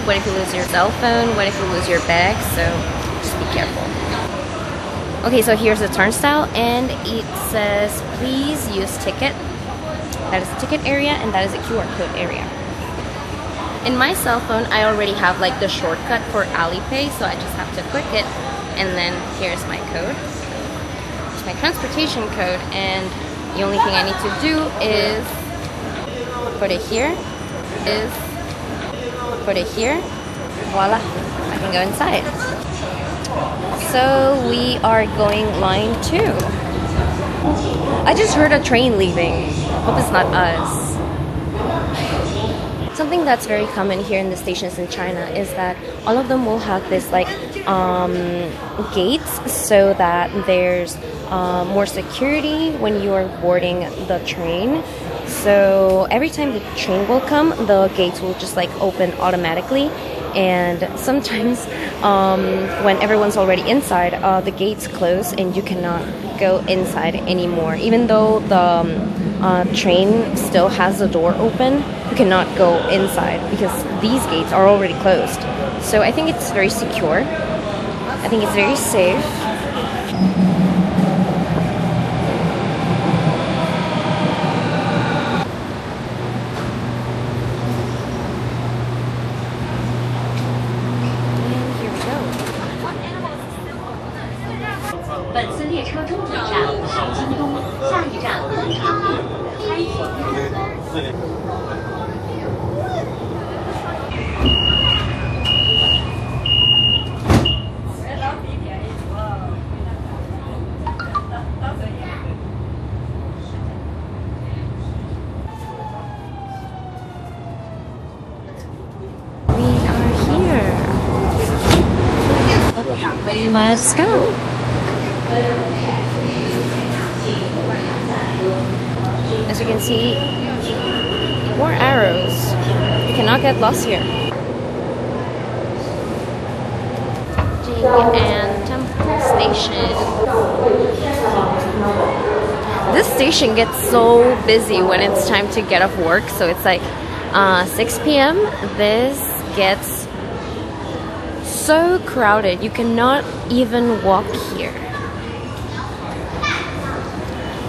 What if you lose your cell phone? What if you lose your bag? So just be careful. Okay, so here's the turnstile, and it says please use ticket. That is the ticket area, and that is a QR code area. In my cell phone, I already have like the shortcut for Alipay, so I just have to click it, and then here's my code. It's my transportation code, and the only thing I need to do is put it here. Voila, I can go inside. So we are going line 2. I just heard a train leaving. Hope it's not us. Something that's very common here in the stations in China is that all of them will have this like gates so that there's more security when you are boarding the train. So every time the train will come, the gates will just like open automatically. And sometimes when everyone's already inside, the gates close and you cannot go inside anymore. Even though the train still has the door open, you cannot go inside because these gates are already closed. So I think it's very secure. I think it's very safe. Let's go. As you can see, more arrows. You cannot get lost here. And Temple Station. This station gets so busy when it's time to get off work. So it's like 6 p.m. This gets so crowded, you cannot even walk here.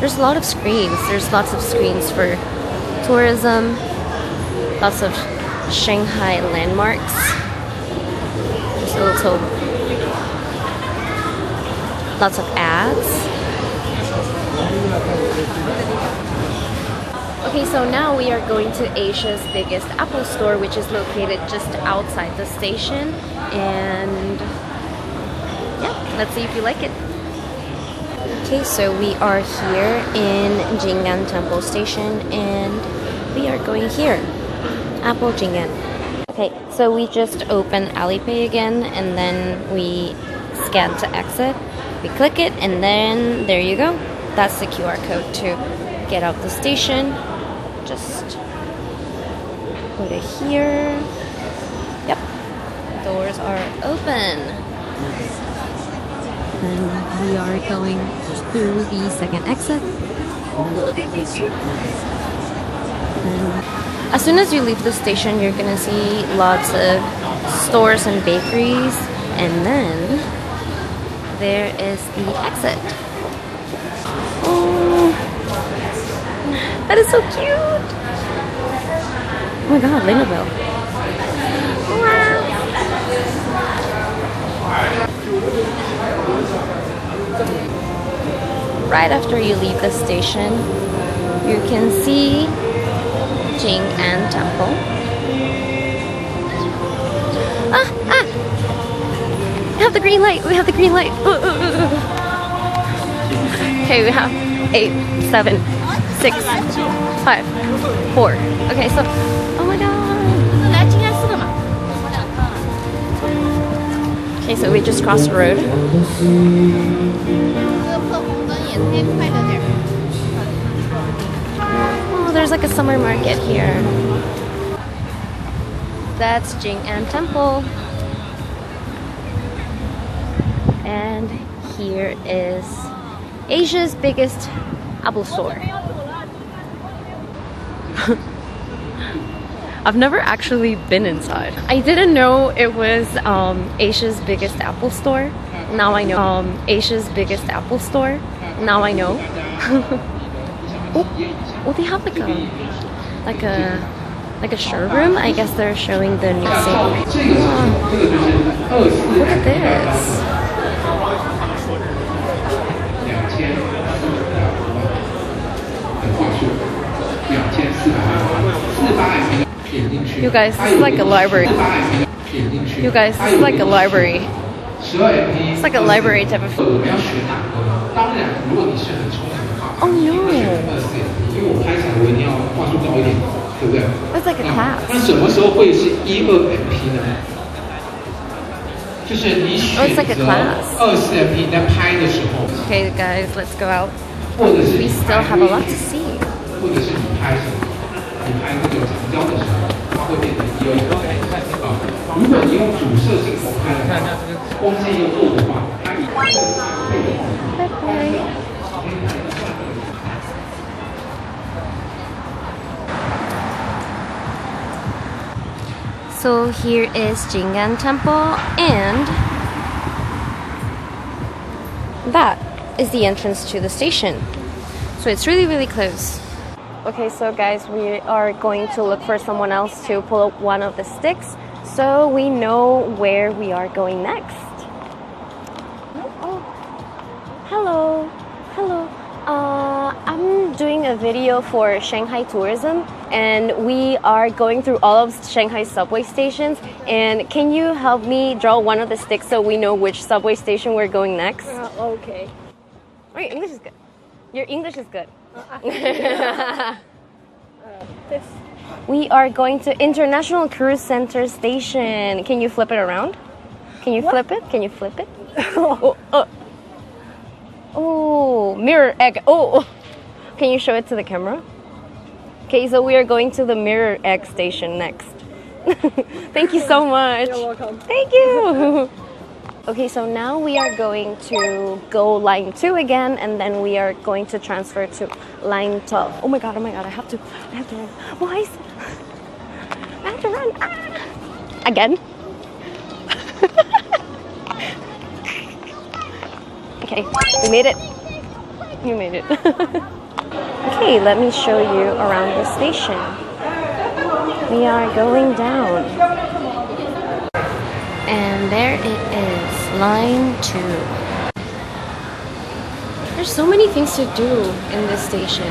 There's a lot of screens. There's lots of screens for tourism, lots of Shanghai landmarks. There's also lots of ads. Okay, so now we are going to Asia's biggest Apple store, which is located just outside the station. And yeah, let's see if you like it. Okay, so we are here in Jing'an Temple Station, and we are going here, Apple Jing'an. Okay, so we just open Alipay again, and then we scan to exit. We click it, and then there you go. That's the QR code to get out the station. Just put it here. Yep, doors are open. And we are going through the second exit. And as soon as you leave the station, you're gonna see lots of stores and bakeries, and then there is the exit. Oh, that is so cute! Oh my god, Lena Bell. Right after you leave the station, you can see Jing'an Temple. We have the green light! We have the green light! Okay, we have 8, 7, 6, 5, 4. Okay, so, oh my god! Okay, so we just crossed the road. Oh, there's like a summer market here. That's Jing'an Temple. And here is Asia's biggest Apple store. I've never actually been inside. I didn't know it was Asia's biggest Apple store. Now I know. Asia's biggest Apple store. Now I know. Oh, they have like a showroom. I guess they're showing the new thing. Look at this. You guys, this is like a library. You guys, this is like a library. It's like a library type of. Oh no! It's like a class. Oh, it's like a class. Okay, guys, let's go out. We still have a lot to see. So here is Jingan Temple, and that is the entrance to the station. So it's really close. Okay, so guys, we are going to look for someone else to pull up one of the sticks so we know where we are going next. Oh, hello. I'm doing a video for Shanghai tourism, and we are going through all of Shanghai subway stations. And can you help me draw one of the sticks so we know which subway station we're going next? Okay. Oh, your English is good. Your English is good. This. We are going to International Cruise Center Station. Can you flip it around? Can you flip it? Can you flip it? Oh, mirror egg. Oh, can you show it to the camera? Okay, so we are going to the mirror egg station next. Thank you so much. You're welcome. Thank you. Okay, so now we are going to go line 2 again, and then we are going to transfer to line 12. Oh my god, I have to run. Why is it? I have to run. Ah! Again? Okay, we made it. You made it. Okay, let me show you around the station. We are going down. And there it is, line 2. There's so many things to do in this station.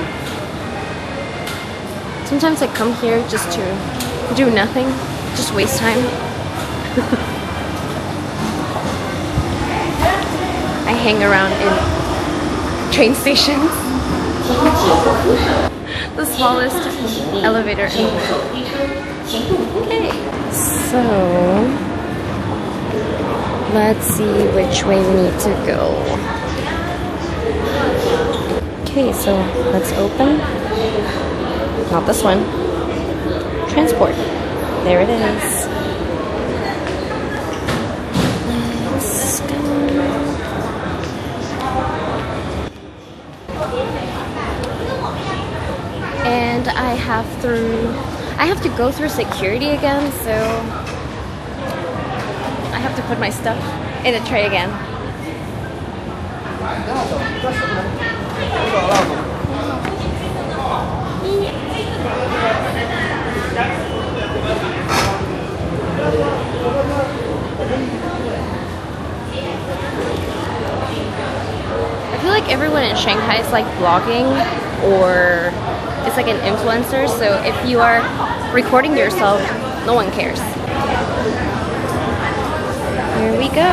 Sometimes I come here just to do nothing, just waste time. I hang around in train stations. The smallest elevator in the world. Okay, so let's see which way we need to go. Okay, so let's open. Not this one. Transport. There it is. Let's go. And I have to go through security again, so I have to put my stuff in a tray again. I feel like everyone in Shanghai is like vlogging, or it's like an influencer, so if you are recording yourself, no one cares. Here we go.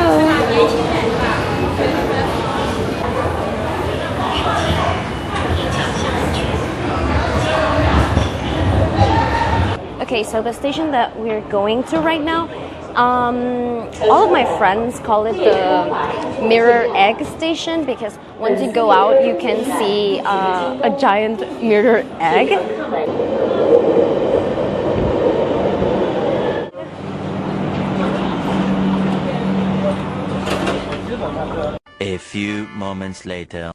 Okay, so the station that we're going to right now, all of my friends call it the mirror egg station because once you go out, you can see a giant mirror egg. A few moments later.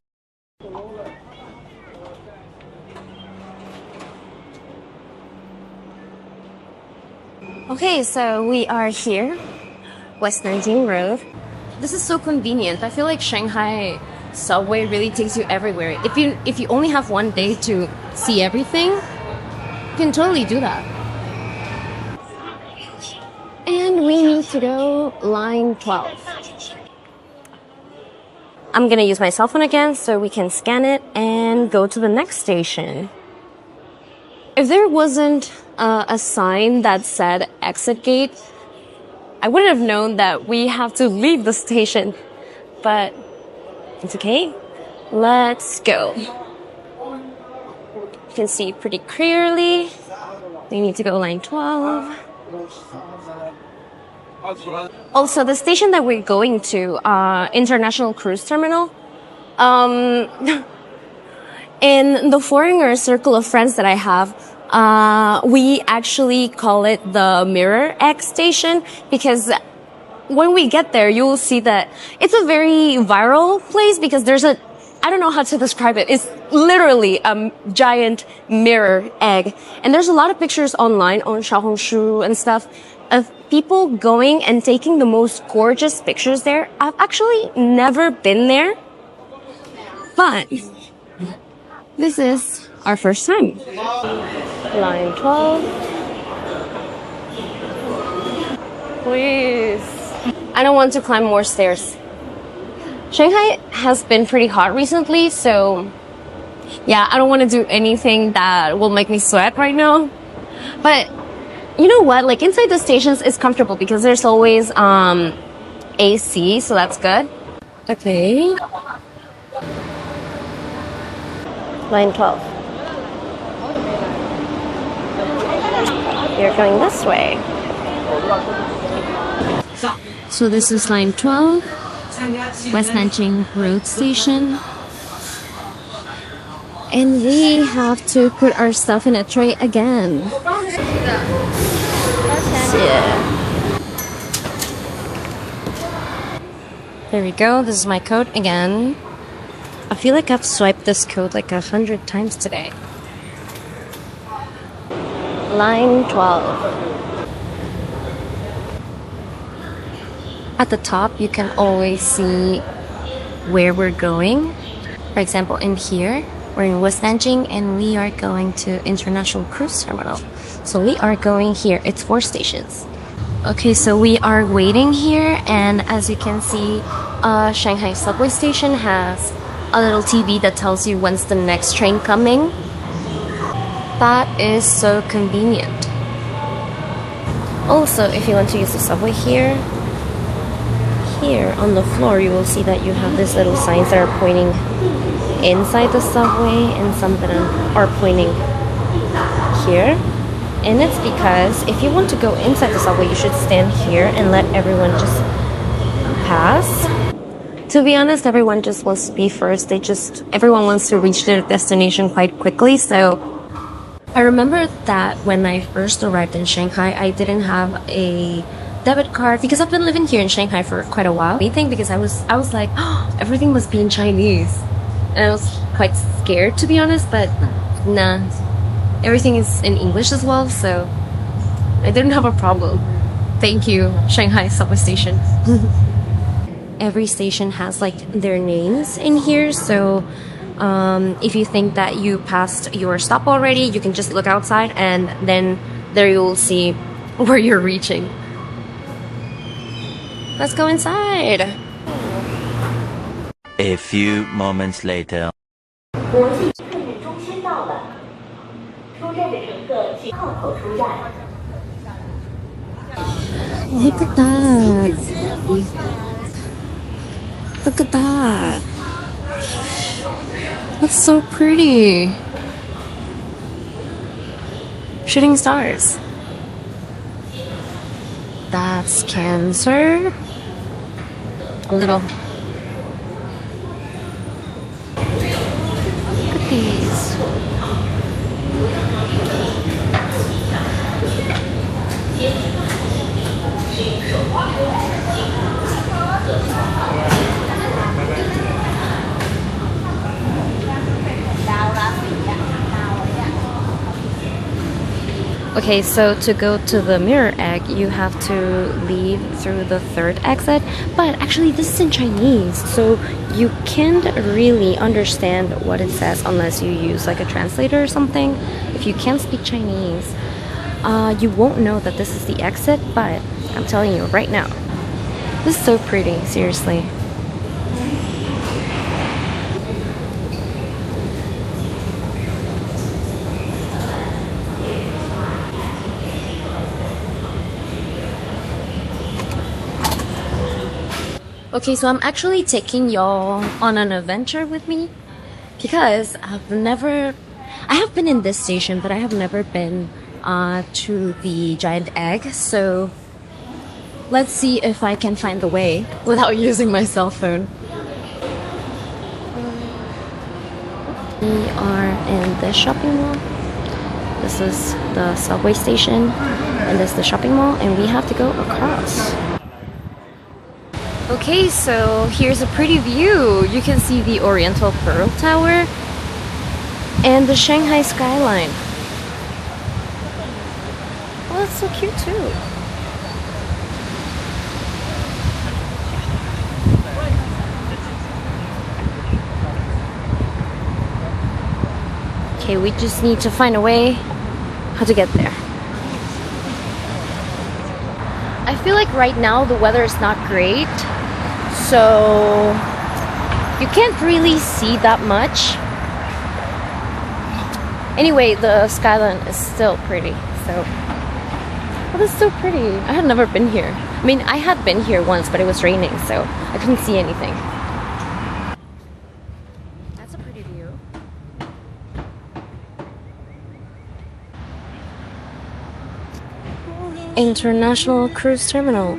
Okay, so we are here, West Nanjing Road. This is so convenient. I feel like Shanghai subway really takes you everywhere. If you only have one day to see everything, you can totally do that. And we need to go line 12. I'm gonna use my cell phone again so we can scan it and go to the next station. If there wasn't a sign that said exit gate, I wouldn't have known that we have to leave the station. But it's okay. Let's go. You can see pretty clearly. We need to go line 12. Also, the station that we're going to, International Cruise Terminal, in the foreigner circle of friends that I have, we actually call it the Mirror X station because when we get there, you will see that it's a very viral place because I don't know how to describe it. It's literally a giant mirror egg. And there's a lot of pictures online on Xiaohongshu and stuff of people going and taking the most gorgeous pictures there. I've actually never been there, but this is our first time. Line 12. Please. I don't want to climb more stairs. Shanghai has been pretty hot recently, so yeah, I don't want to do anything that will make me sweat right now. But you know what? Like inside the stations is comfortable because there's always AC, so that's good. Okay. Line 12. You're going this way. So this is line 12, West Nanjing Road Station. And we have to put our stuff in a tray again. Yeah. There we go. This is my code again. I feel like I've swiped this code like 100 times today. Line 12. At the top, you can always see where we're going. For example, in here, we're in West Nanjing and we are going to International Cruise Terminal. So we are going here. It's 4 stations. Okay, so we are waiting here, and as you can see, Shanghai subway station has a little TV that tells you when's the next train coming. That is so convenient. Also, if you want to use the subway here on the floor, you will see that you have these little signs that are pointing inside the subway and some that are pointing here. And it's because if you want to go inside the subway, you should stand here and let everyone just pass. To be honest, everyone just wants to be first. Everyone wants to reach their destination quite quickly. So I remember that when I first arrived in Shanghai, I didn't have a debit card because I've been living here in Shanghai for quite a while. Because I was like, oh, everything must be in Chinese. And I was quite scared, to be honest, but nah. Everything is in English as well, so I didn't have a problem. Thank you, Shanghai subway station. Every station has like their names in here, so if you think that you passed your stop already, you can just look outside and then there you will see where you're reaching. Let's go inside. A few moments later. Look at that. Look at that. That's so pretty. Shooting stars. That's Cancer. A little. Look at these. Okay, so to go to the mirror egg, you have to leave through the third exit. But actually, this is in Chinese, so you can't really understand what it says unless you use like a translator or something. If you can't speak Chinese, you won't know that this is the exit, but I'm telling you right now, this is so pretty, seriously. Okay, so I'm actually taking y'all on an adventure with me because I have been in this station, but I have never been to the giant egg. So let's see if I can find the way without using my cell phone. We are in this shopping mall. This is the subway station, and this is the shopping mall, and we have to go across. Okay, so here's a pretty view. You can see the Oriental Pearl Tower and the Shanghai skyline. Oh, that's so cute too. Okay, we just need to find a way how to get there. I feel like right now the weather is not great, so you can't really see that much. Anyway, the skyline is still pretty, so oh, that's so pretty. I had never been here. I mean, I had been here once, but it was raining, so I couldn't see anything. That's a pretty view. International Cruise Terminal.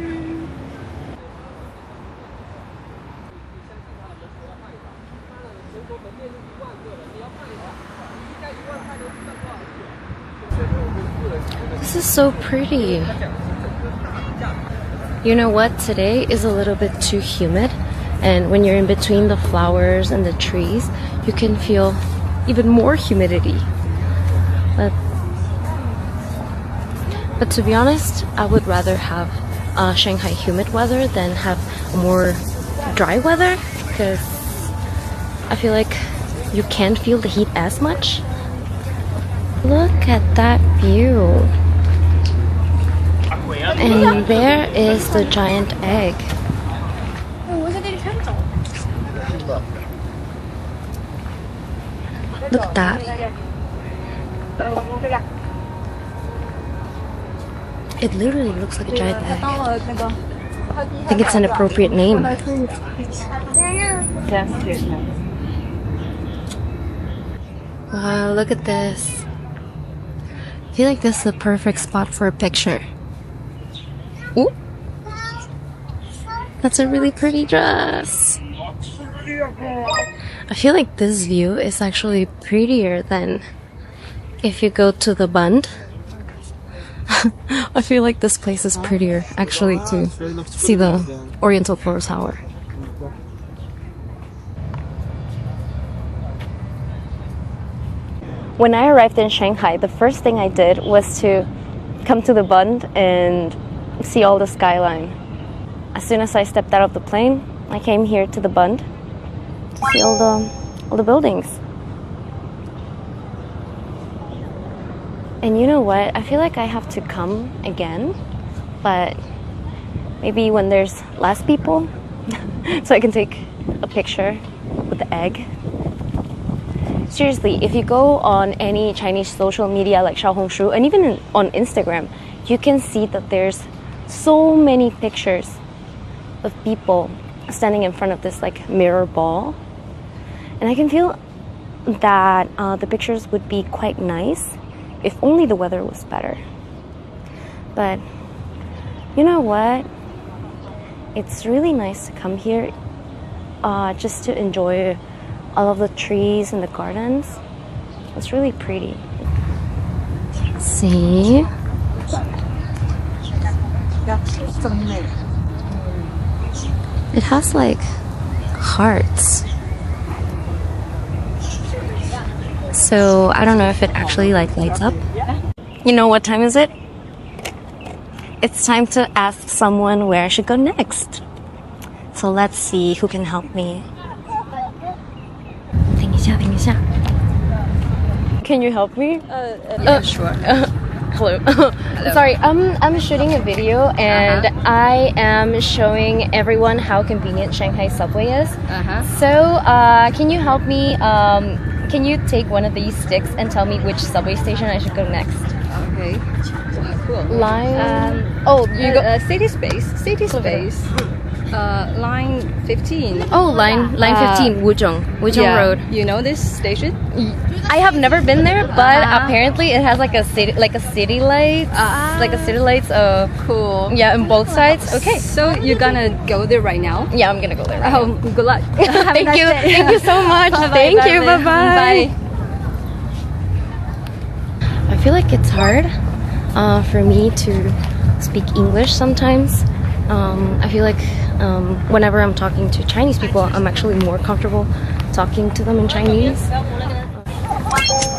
This is so pretty. You know what? Today is a little bit too humid, and when you're in between the flowers and the trees, you can feel even more humidity. But to be honest, I would rather have Shanghai humid weather than have more dry weather, because I feel like you can't feel the heat as much. Look at that view. And there is the giant egg. Look at that. It literally looks like a giant egg. I think it's an appropriate name. Wow, look at this. I feel like this is the perfect spot for a picture. Ooh. That's a really pretty dress. I feel like this view is actually prettier than if you go to the Bund. I feel like this place is prettier actually to see the Oriental Pearl Tower. When I arrived in Shanghai, the first thing I did was to come to the Bund and see all the skyline. As soon as I stepped out of the plane, I came here to the Bund to see all the buildings. And you know what? I feel like I have to come again, but maybe when there's less people, so I can take a picture with the egg. Seriously, if you go on any Chinese social media like Xiaohongshu and even on Instagram, you can see that there's so many pictures of people standing in front of this like mirror ball. And I can feel that the pictures would be quite nice if only the weather was better. But you know what? It's really nice to come here just to enjoy all of the trees and the gardens. It's really pretty. See? It has like hearts. So I don't know if it actually like lights up. You know what time is it? It's time to ask someone where I should go next. So let's see who can help me. 等一下，等一下。Can you help me? Yeah, sure. Hello. Sorry, I'm shooting a video and I am showing everyone how convenient Shanghai subway is. So, can you help me? Can you take one of these sticks and tell me which subway station I should go next? Okay. Cool. Line. Oh, you go. City Space. Line 15. Oh, line 15, Wuzhong Road. You know this station? I have never been there, but apparently it has like a city lights, Cool. Yeah, on both sides. Okay. So you're gonna go there right now? Yeah, I'm gonna go there. Right Oh, good luck. Thank you. Thank you so much. Thank you. Bye bye. Bye. I feel like it's hard for me to speak English sometimes. I feel like whenever I'm talking to Chinese people, I'm actually more comfortable talking to them in Chinese.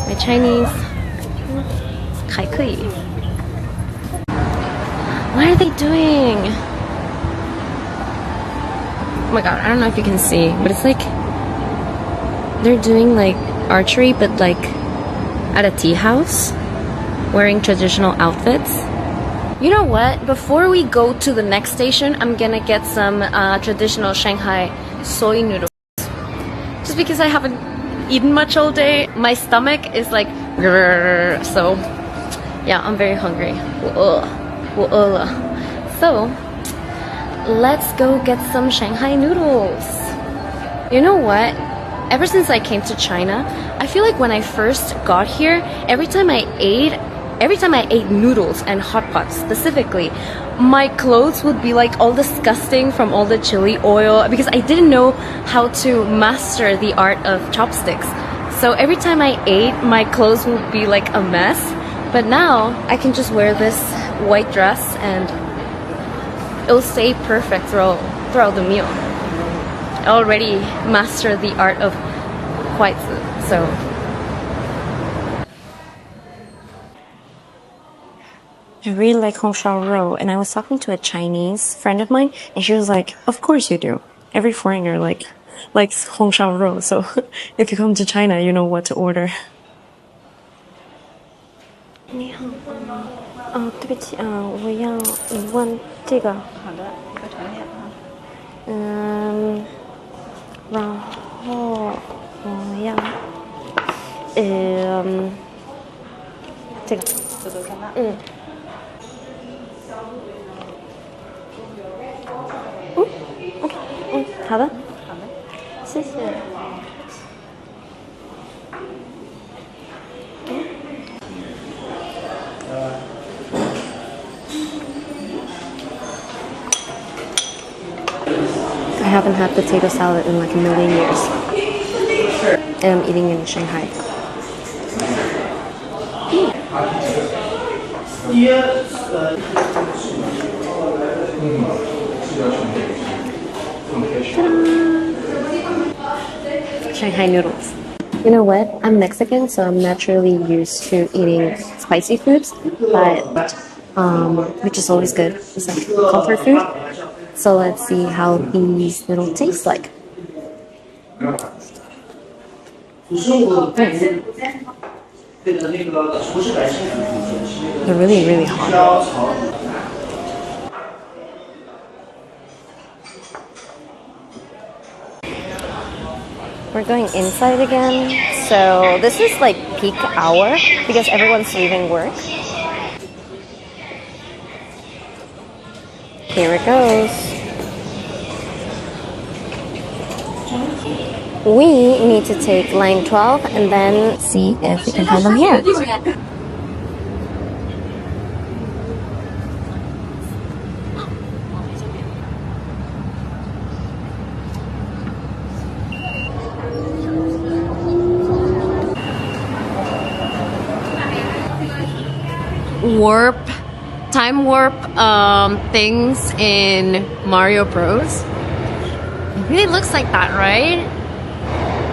My Chinese 还可以. What are they doing? Oh my god, I don't know if you can see, but it's like they're doing like archery, but like at a tea house, wearing traditional outfits. You know what? Before we go to the next station, I'm gonna get some traditional Shanghai soy noodles. Just because I haven't eaten much all day, my stomach is like grrr, so yeah, I'm very hungry. So let's go get some Shanghai noodles. You know what? Ever since I came to China, I feel like when I first got here, every time I ate noodles and hot pots specifically, my clothes would be like all disgusting from all the chili oil because I didn't know how to master the art of chopsticks. So every time I ate, my clothes would be like a mess. But now I can just wear this white dress and it'll stay perfect throughout the meal. I already mastered the art of huaizi, so. I really like Hongshao and I was talking to a Chinese friend of mine and she was like, of course you do. Every foreigner likes Hongshao, so if you come to China, you know what to order. 你好，对不起我要一万这个。好的，一个长面然后我要这个。好的，谢谢。I haven't had potato salad in like a million years. And I'm eating in Shanghai. Shanghai noodles. You know what? I'm Mexican, so I'm naturally used to eating spicy foods, but which is always good. It's like comfort food. So let's see how these noodles taste like. They're really, really hot. We're going inside again. So this is like peak hour because everyone's leaving work. Here it goes. We need to take line 12 and then see if we can find them here. Time warp things in Mario Bros. It really looks like that, right?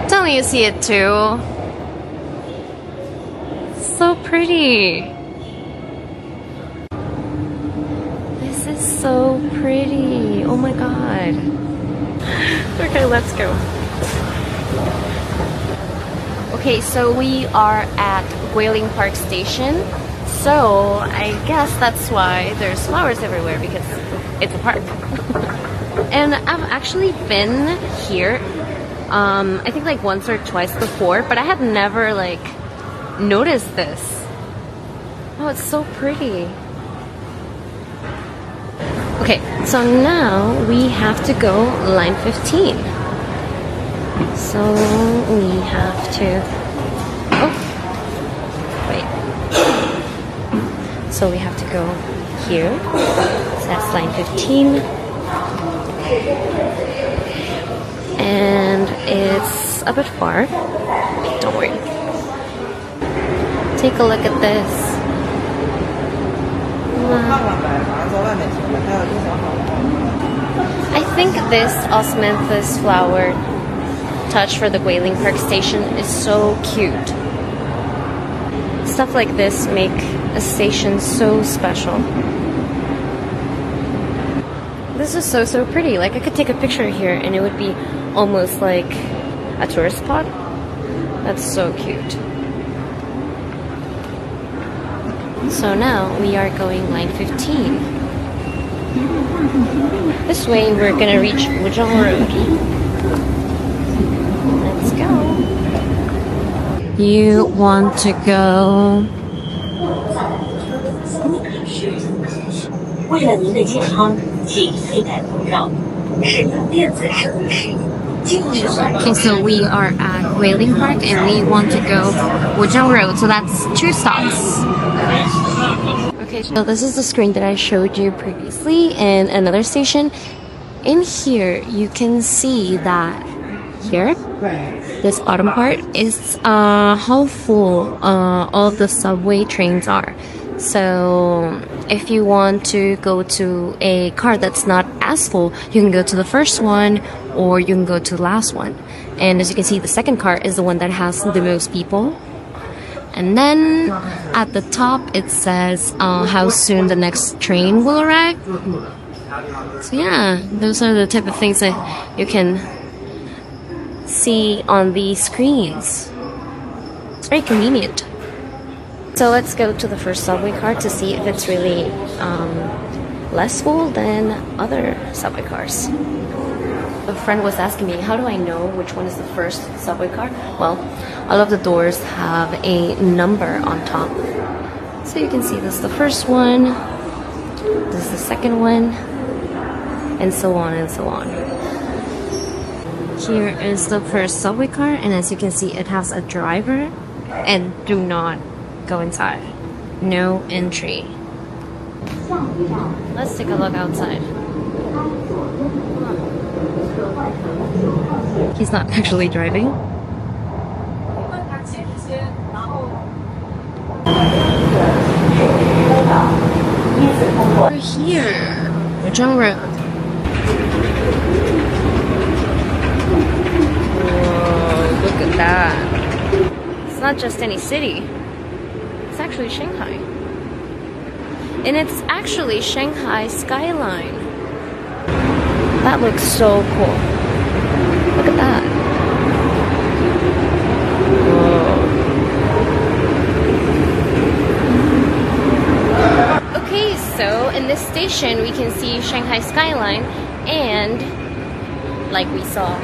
Tell me you see it too. So pretty. so pretty. Oh my god. Okay, let's go. Okay, so we are at Guilin Park Station. So I guess that's why there's flowers everywhere, because it's a park. And I've actually been here, I think like once or twice before, but I had never like noticed this. Oh, it's so pretty. Okay, so now we have to go line 15. So we have to, oh, wait. So we have to go here. So that's line 15. And it's a bit far. Don't worry. Take a look at this. Wow. I think this osmanthus flower touch for the Guilin Park Station is so cute. Stuff like this make a station so special. This is so pretty. Like I could take a picture here and it would be almost like a tourist spot. That's so cute. So now we are going line 15. This way we're gonna reach Wuzhong Road. Let's go. You want to go? Okay, so we are at Guilin Park and we want to go Wuzhong Road, so that's 2 stops. Okay, so this is the screen that I showed you previously in another station. In here, you can see that here, this bottom part is how full all of the subway trains are. So if you want to go to a car that's not as full, you can go to the first one or you can go to the last one. And as you can see, the second car is the one that has the most people. And then at the top it says how soon the next train will arrive. So yeah, those are the type of things that you can see on these screens. It's very convenient. So let's go to the first subway car to see if it's really less full than other subway cars. A friend was asking me, how do I know which one is the first subway car? Well, all of the doors have a number on top. So you can see this is the first one, this is the second one, and so on and so on. Here is the first subway car, and as you can see, it has a driver, and do not go inside. No entry. Let's take a look outside. He's not actually driving. We're here, Wuzhong Road. Whoa, look at that. It's not just any city. It's actually Shanghai. And it's actually Shanghai skyline. That looks so cool. Look at that. Whoa. Okay, so in this station we can see Shanghai skyline, and like we saw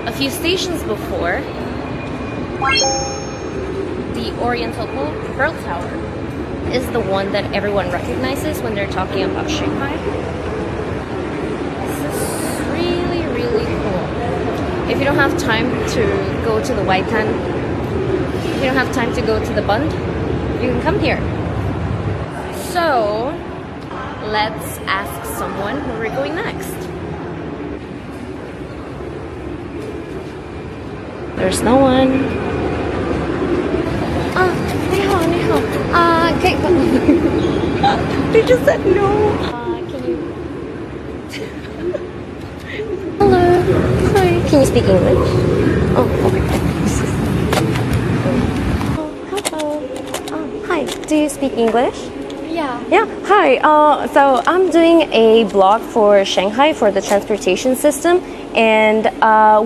a few stations before, the Oriental Pearl Tower is the one that everyone recognizes when they're talking about Shanghai. This is really, really cool. If you don't have time to go to the Waitan, if you don't have time to go to the Bund, you can come here. So, let's ask someone where we're going next. There's no one. Okay. They just said no. Can you? Hello. Hi. Can you speak English? Oh, okay. Hello. Oh, hi. Do you speak English? Yeah. Yeah, hi. So I'm doing a blog for Shanghai for the transportation system, and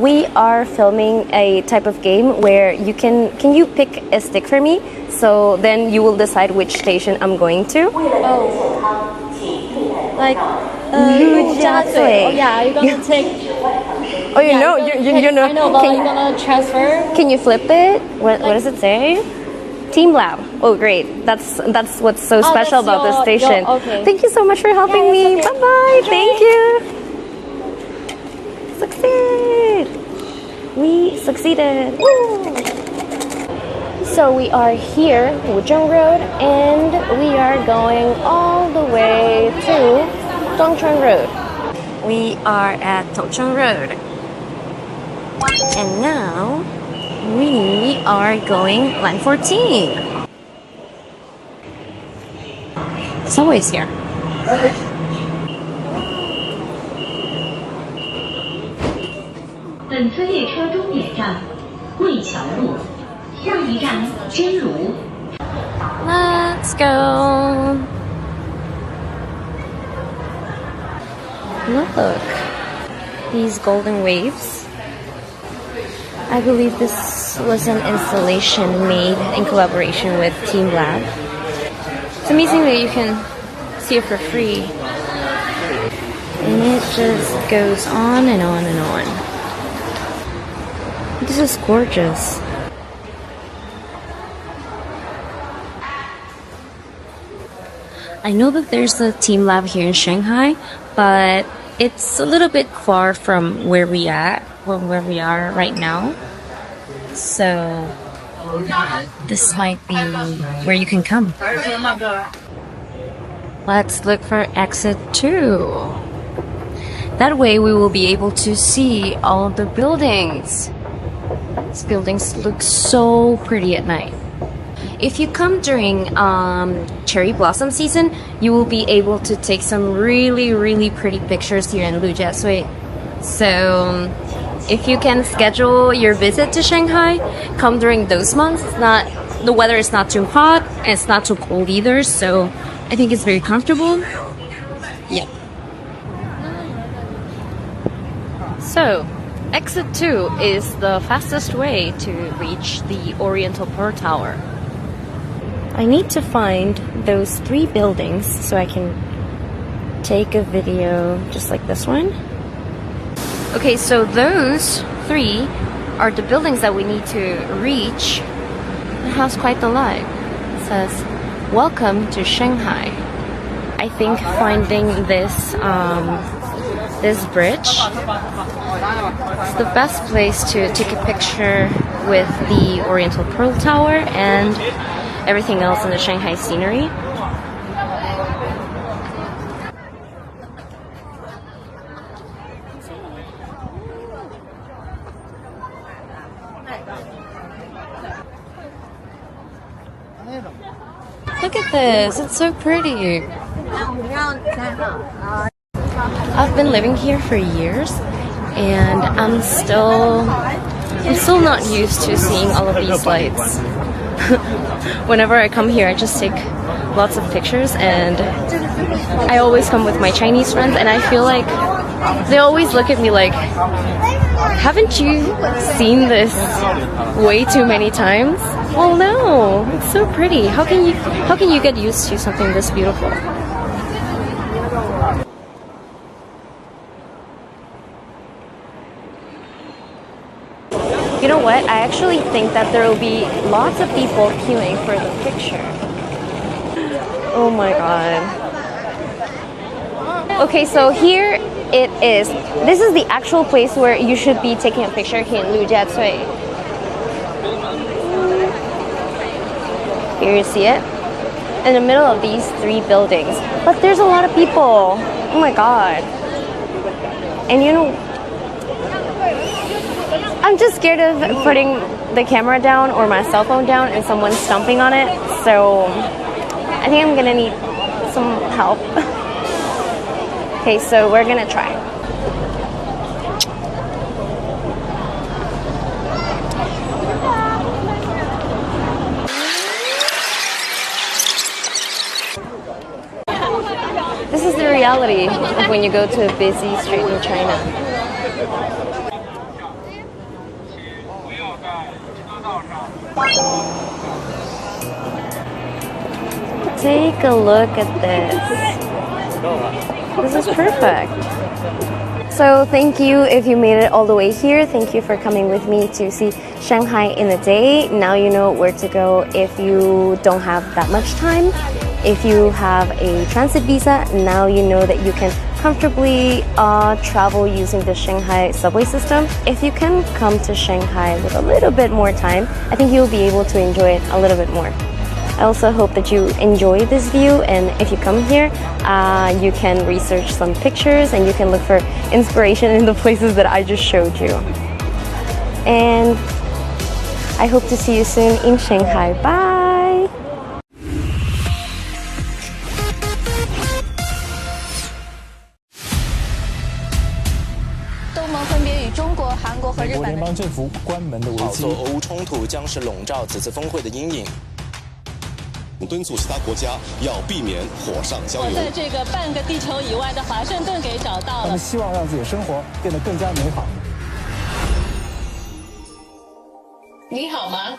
we are filming a type of game where you can you pick a stick for me? So then you will decide which station I'm going to. Like, Lujiazui. oh yeah, you're gonna take. Oh, you know, you know. I know, but you're gonna transfer. Can you flip it? What does it say? Team Lab. Oh, great. That's what's so special about this station. Okay. Thank you so much for helping me. Okay. Bye bye. Thank you. Succeed. We succeeded. Woo. So we are here, Wuzhong Road, and we are going all the way to Dongcheng Road. We are at Dongcheng Road. And now we are going line 14. Subway's here. 本次列车终点站桂桥路，下一站真如。 Let's go. Look, these golden waves. I believe this was an installation made in collaboration with Team Lab. It's amazing that you can see it for free. And it just goes on and on and on. This is gorgeous. I know that there's a Team Lab here in Shanghai, but it's a little bit far from where we are right now. So this might be where you can come. Let's look for exit 2. That way we will be able to see all of the buildings. These buildings look so pretty at night. If you come during cherry blossom season, you will be able to take some really pretty pictures here in Lujiazui. So if you can schedule your visit to Shanghai, come during those months. The weather is not too hot and it's not too cold either, so I think it's very comfortable. Yeah. So exit 2 is the fastest way to reach the Oriental Pearl Tower. I need to find those 3 buildings so I can take a video just like this one. Okay, so those 3 are the buildings that we need to reach. It has quite the light. It says, "Welcome to Shanghai." I think finding this this bridge is the best place to take a picture with the Oriental Pearl Tower and everything else in the Shanghai scenery. Look at this, it's so pretty. I've been living here for years and I'm still not used to seeing all of these lights. Whenever I come here, I just take lots of pictures, and I always come with my Chinese friends, and I feel like they always look at me like, haven't you seen this way too many times? Well, no, it's so pretty. How can you get used to something this beautiful? You know what? I actually think that there will be lots of people queuing for the picture. Oh my god. Okay, so here it is. This is the actual place where you should be taking a picture here in Lujiazui. Here you see it. In the middle of these 3 buildings. But there's a lot of people. Oh my god. And you know, I'm just scared of putting the camera down or my cell phone down and someone stomping on it, so I think I'm gonna need some help. Okay, so we're gonna try. reality of when you go to a busy street in China. Take a look at this. This is perfect. So thank you if you made it all the way here. Thank you for coming with me to see Shanghai in a day. Now you know where to go if you don't have that much time. If you have a transit visa, now you know that you can comfortably travel using the Shanghai subway system. If you can come to Shanghai with a little bit more time, I think you'll be able to enjoy it a little bit more. I also hope that you enjoy this view, and if you come here, you can research some pictures and you can look for inspiration in the places that I just showed you. And I hope to see you soon in Shanghai. Bye!美国联邦政府关门的危机，俄乌冲突将是笼罩此次峰会的阴影。敦促其他国家要避免火上浇油。在这个半个地球以外的华盛顿给找到了。他们希望让自己的生活变得更加美好。你好吗？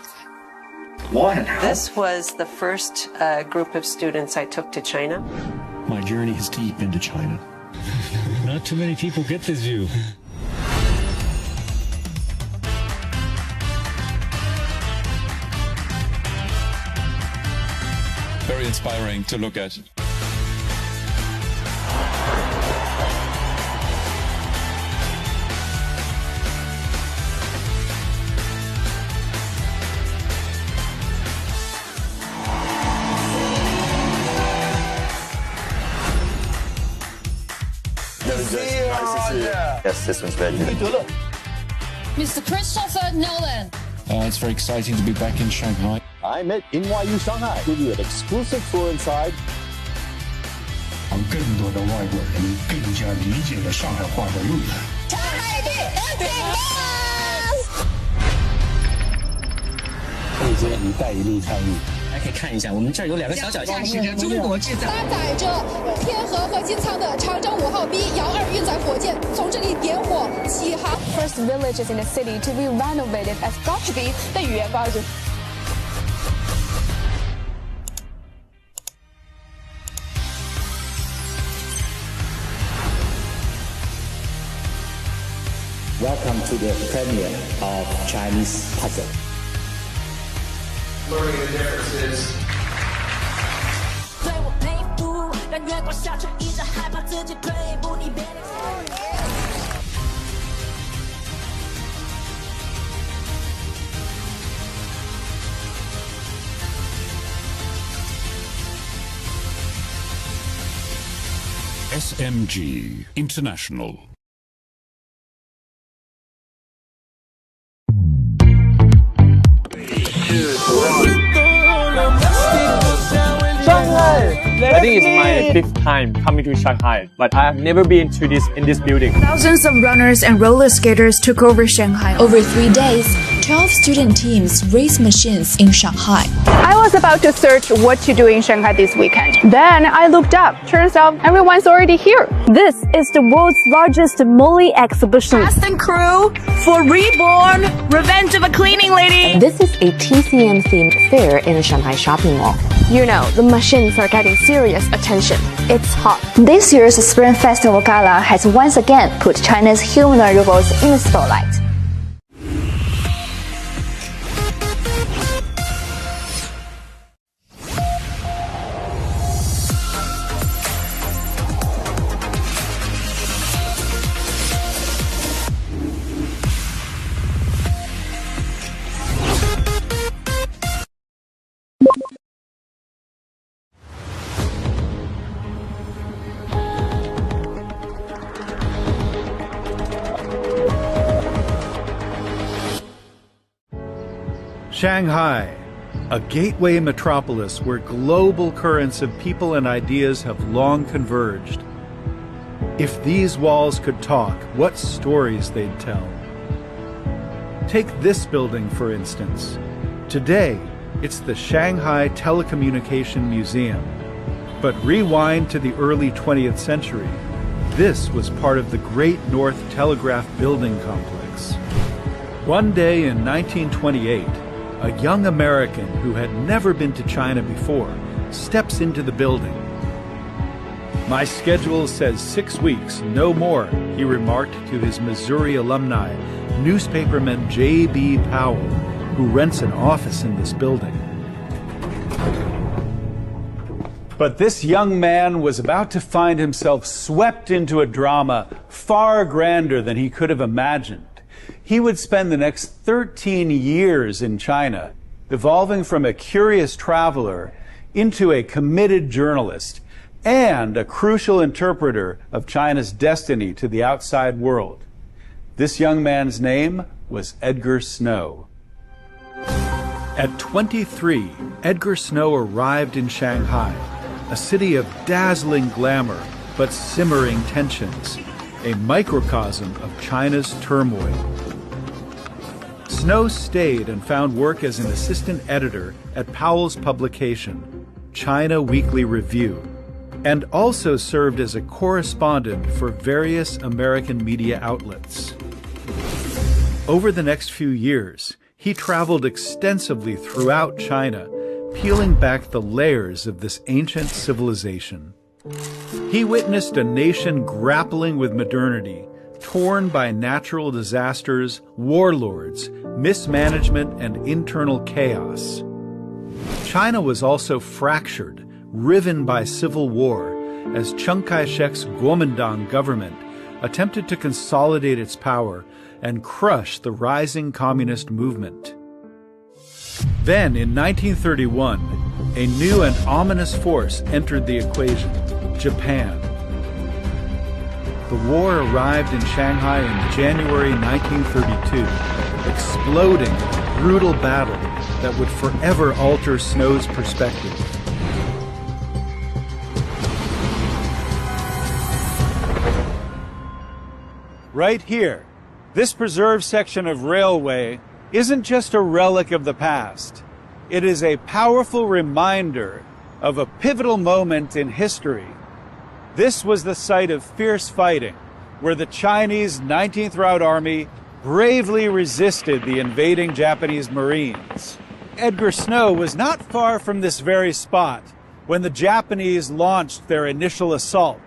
This was the first group of students I took to China. My journey is deep into China. Not too many people get this view. Very inspiring to look at. Yes, this one's very good. Mr. Christopher Nolan. It's very exciting to be back in Shanghai. I'm at NYU Shanghai. Give you an exclusive tour inside. 让更多的外国人更加理解了上海话的路。上海地顶可以接“一带一路”参与。大家可以看一下，我们这儿有2个小脚架，是中国制造。搭载着天河和金仓的长征5号 B 遥2运载火箭，从这里点火起航。First villages in the city to be renovated as 高士比的语言高级。Welcome to the premiere of Chinese puzzle. Learning the differences. 对我佩服，让月光下却一直害怕自己退步，你别。SMG International. Shanghai! I think it's my 5th time coming to Shanghai, but I have never been to in this building. Thousands of runners and roller skaters took over Shanghai. Over 3 days, 12 student teams raced machines in Shanghai. I was about to search what to do in Shanghai this weekend. Then I looked up. Turns out everyone's already here. This is the world's largest Molly exhibition. Cast and crew for Reborn, Revenge of a Cleaning Lady. This is a TCM-themed fair in a Shanghai shopping mall. You know, the machines are getting serious attention. It's hot. This year's Spring Festival Gala has once again put China's humanoid robots in the spotlight. Shanghai, a gateway metropolis where global currents of people and ideas have long converged. If these walls could talk, what stories they'd tell. Take this building, for instance. Today, it's the Shanghai Telecommunication Museum. But rewind to the early 20th century. This was part of the Great North Telegraph Building Complex. One day in 1928, a young American who had never been to China before steps into the building. "My schedule says 6 weeks, no more," he remarked to his Missouri alumni, newspaperman J.B. Powell, who rents an office in this building. But this young man was about to find himself swept into a drama far grander than he could have imagined. He would spend the next 13 years in China, evolving from a curious traveler into a committed journalist and a crucial interpreter of China's destiny to the outside world. This young man's name was Edgar Snow. At 23, Edgar Snow arrived in Shanghai, a city of dazzling glamour but simmering tensions, a microcosm of China's turmoil. Snow stayed and found work as an assistant editor at Powell's publication, China Weekly Review, and also served as a correspondent for various American media outlets. Over the next few years, he traveled extensively throughout China, peeling back the layers of this ancient civilization. He witnessed a nation grappling with modernity, torn by natural disasters, warlords, mismanagement, and internal chaos. China was also fractured, riven by civil war, as Chiang Kai-shek's Kuomintang government attempted to consolidate its power and crush the rising communist movement. Then, in 1931, a new and ominous force entered the equation: Japan. The war arrived in Shanghai in January 1932, exploding in a brutal battle that would forever alter Snow's perspective. Right here, this preserved section of railway isn't just a relic of the past. It is a powerful reminder of a pivotal moment in history. This was the site of fierce fighting, where the Chinese 19th Route Army bravely resisted the invading Japanese Marines. Edgar Snow was not far from this very spot when the Japanese launched their initial assault.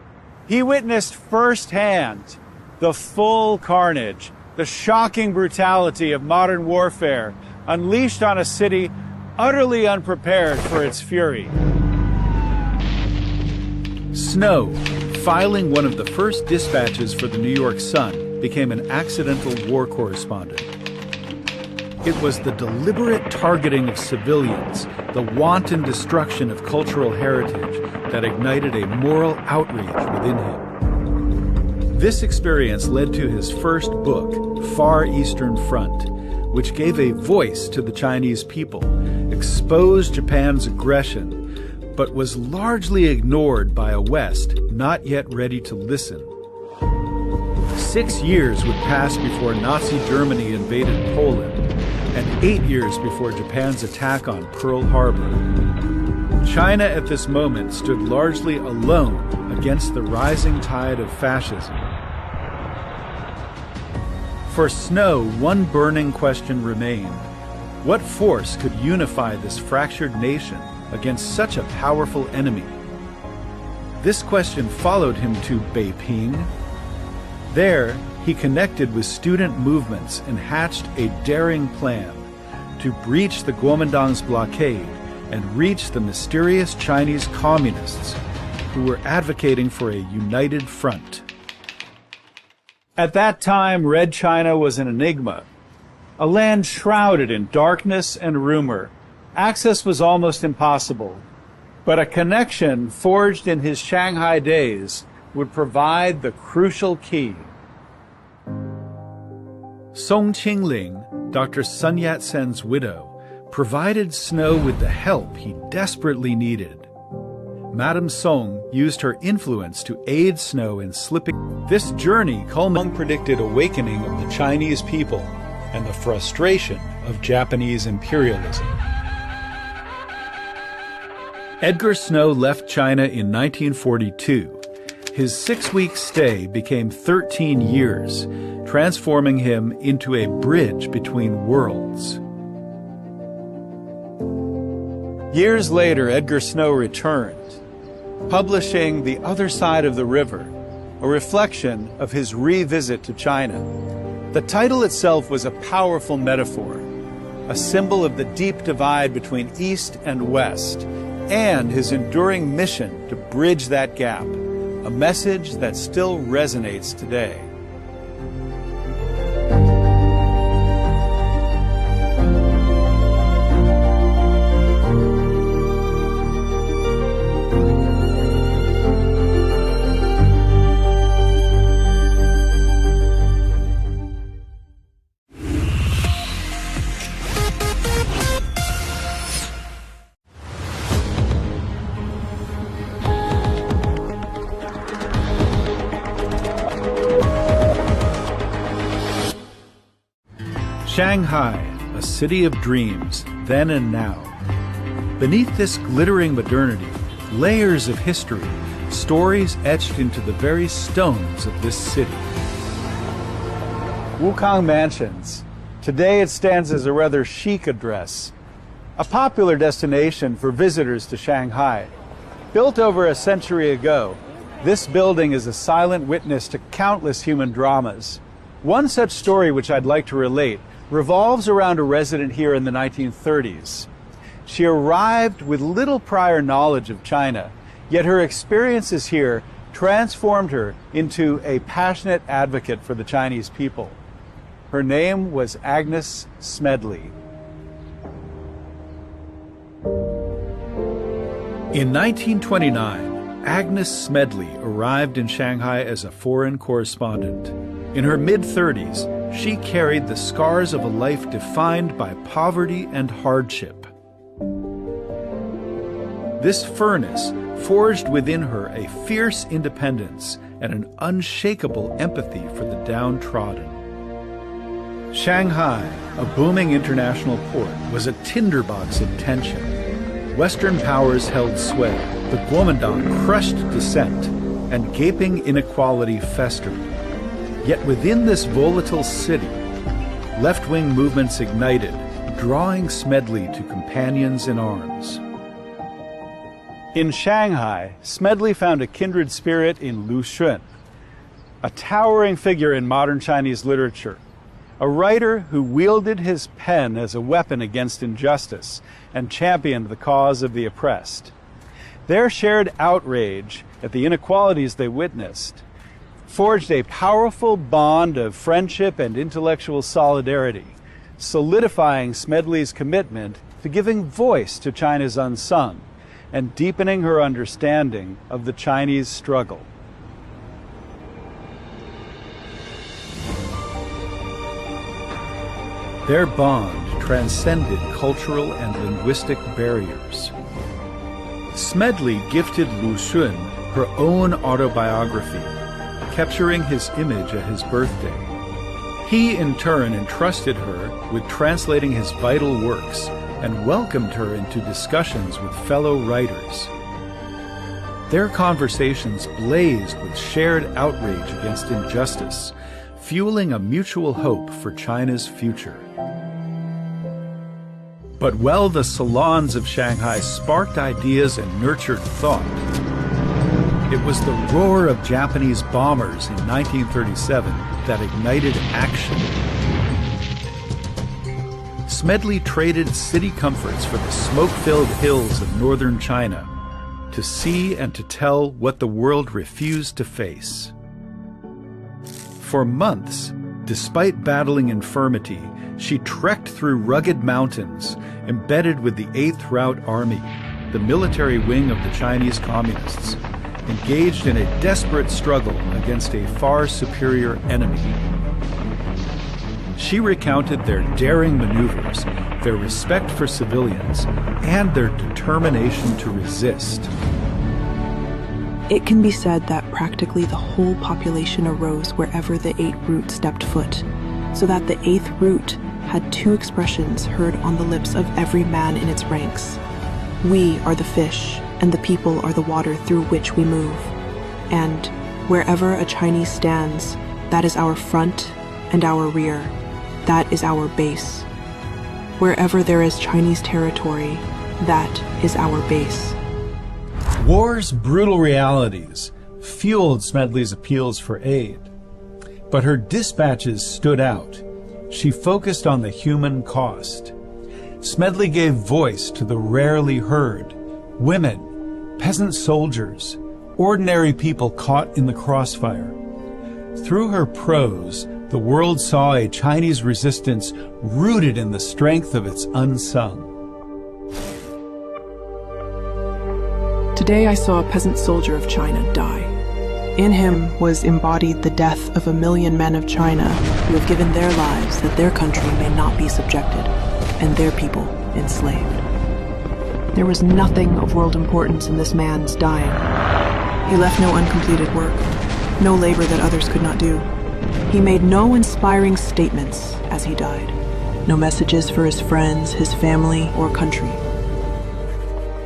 He witnessed firsthand the full carnage, the shocking brutality of modern warfare unleashed on a city utterly unprepared for its fury. Snow, filing one of the first dispatches for the New York Sun, became an accidental war correspondent. It was the deliberate targeting of civilians, the wanton destruction of cultural heritage, that ignited a moral outrage within him. This experience led to his first book, Far Eastern Front, which gave a voice to the Chinese people, exposed Japan's aggression, but was largely ignored by a West not yet ready to listen. 6 years would pass before Nazi Germany invaded Poland, and 8 years before Japan's attack on Pearl Harbor. China at this moment stood largely alone against the rising tide of fascism. For Snow, one burning question remained: what force could unify this fractured nation against such a powerful enemy? This question followed him to Beiping. There, he connected with student movements and hatched a daring plan to breach the Kuomintang's blockade and reach the mysterious Chinese communists who were advocating for a united front. At that time, Red China was an enigma, a land shrouded in darkness and rumor. Access was almost impossible, but a connection forged in his Shanghai days would provide the crucial key. Song Qingling, Dr. Sun Yat-sen's widow, provided Snow with the help he desperately needed. Madame Song used her influence to aid Snow in slipping. This journey culminated in the predicted awakening of the Chinese people and the frustration of Japanese imperialism. Edgar Snow left China in 1942. His 6-week stay became 13 years, transforming him into a bridge between worlds. Years later, Edgar Snow returned, publishing The Other Side of the River, a reflection of his revisit to China. The title itself was a powerful metaphor, a symbol of the deep divide between East and West, and his enduring mission to bridge that gap, a message that still resonates today. Shanghai, a city of dreams, then and now. Beneath this glittering modernity, layers of history, stories etched into the very stones of this city. Wukong Mansions. Today it stands as a rather chic address, a popular destination for visitors to Shanghai. Built over a century ago, this building is a silent witness to countless human dramas. One such story which I'd like to relate revolves around a resident here in the 1930s. She arrived with little prior knowledge of China, yet her experiences here transformed her into a passionate advocate for the Chinese people. Her name was Agnes Smedley. In 1929, Agnes Smedley arrived in Shanghai as a foreign correspondent. In her mid-30s, she carried the scars of a life defined by poverty and hardship. This furnace forged within her a fierce independence and an unshakable empathy for the downtrodden. Shanghai, a booming international port, was a tinderbox of tension. Western powers held sway, the Kuomintang crushed dissent, and gaping inequality festered. Yet within this volatile city, left-wing movements ignited, drawing Smedley to companions in arms. In Shanghai, Smedley found a kindred spirit in Lu Xun, a towering figure in modern Chinese literature, a writer who wielded his pen as a weapon against injustice and championed the cause of the oppressed. Their shared outrage at the inequalities they witnessed forged a powerful bond of friendship and intellectual solidarity, solidifying Smedley's commitment to giving voice to China's unsung and deepening her understanding of the Chinese struggle. Their bond transcended cultural and linguistic barriers. Smedley gifted Lu Xun her own autobiography, capturing his image at his birthday. He, in turn, entrusted her with translating his vital works and welcomed her into discussions with fellow writers. Their conversations blazed with shared outrage against injustice, fueling a mutual hope for China's future. But while the salons of Shanghai sparked ideas and nurtured thought, it was the roar of Japanese bombers in 1937 that ignited action. Smedley traded city comforts for the smoke-filled hills of northern China to see and to tell what the world refused to face. For months, despite battling infirmity, she trekked through rugged mountains, embedded with the 8th Route Army, the military wing of the Chinese Communists, engaged in a desperate struggle against a far superior enemy. She recounted their daring maneuvers, their respect for civilians, and their determination to resist. It can be said that practically the whole population arose wherever the 8th Route stepped foot, so that the 8th Route had two expressions heard on the lips of every man in its ranks. We are the fish, and the people are the water through which we move. And wherever a Chinese stands, that is our front and our rear. That is our base. Wherever there is Chinese territory, that is our base. War's brutal realities fueled Smedley's appeals for aid. But her dispatches stood out. She focused on the human cost. Smedley gave voice to the rarely heard, women, peasant soldiers, ordinary people caught in the crossfire. Through her prose, the world saw a Chinese resistance rooted in the strength of its unsung. Today I saw a peasant soldier of China die. In him was embodied the death of 1 million men of China who have given their lives that their country may not be subjected, and their people enslaved. There was nothing of world importance in this man's dying. He left no uncompleted work, no labor that others could not do. He made no inspiring statements as he died, no messages for his friends, his family, or country.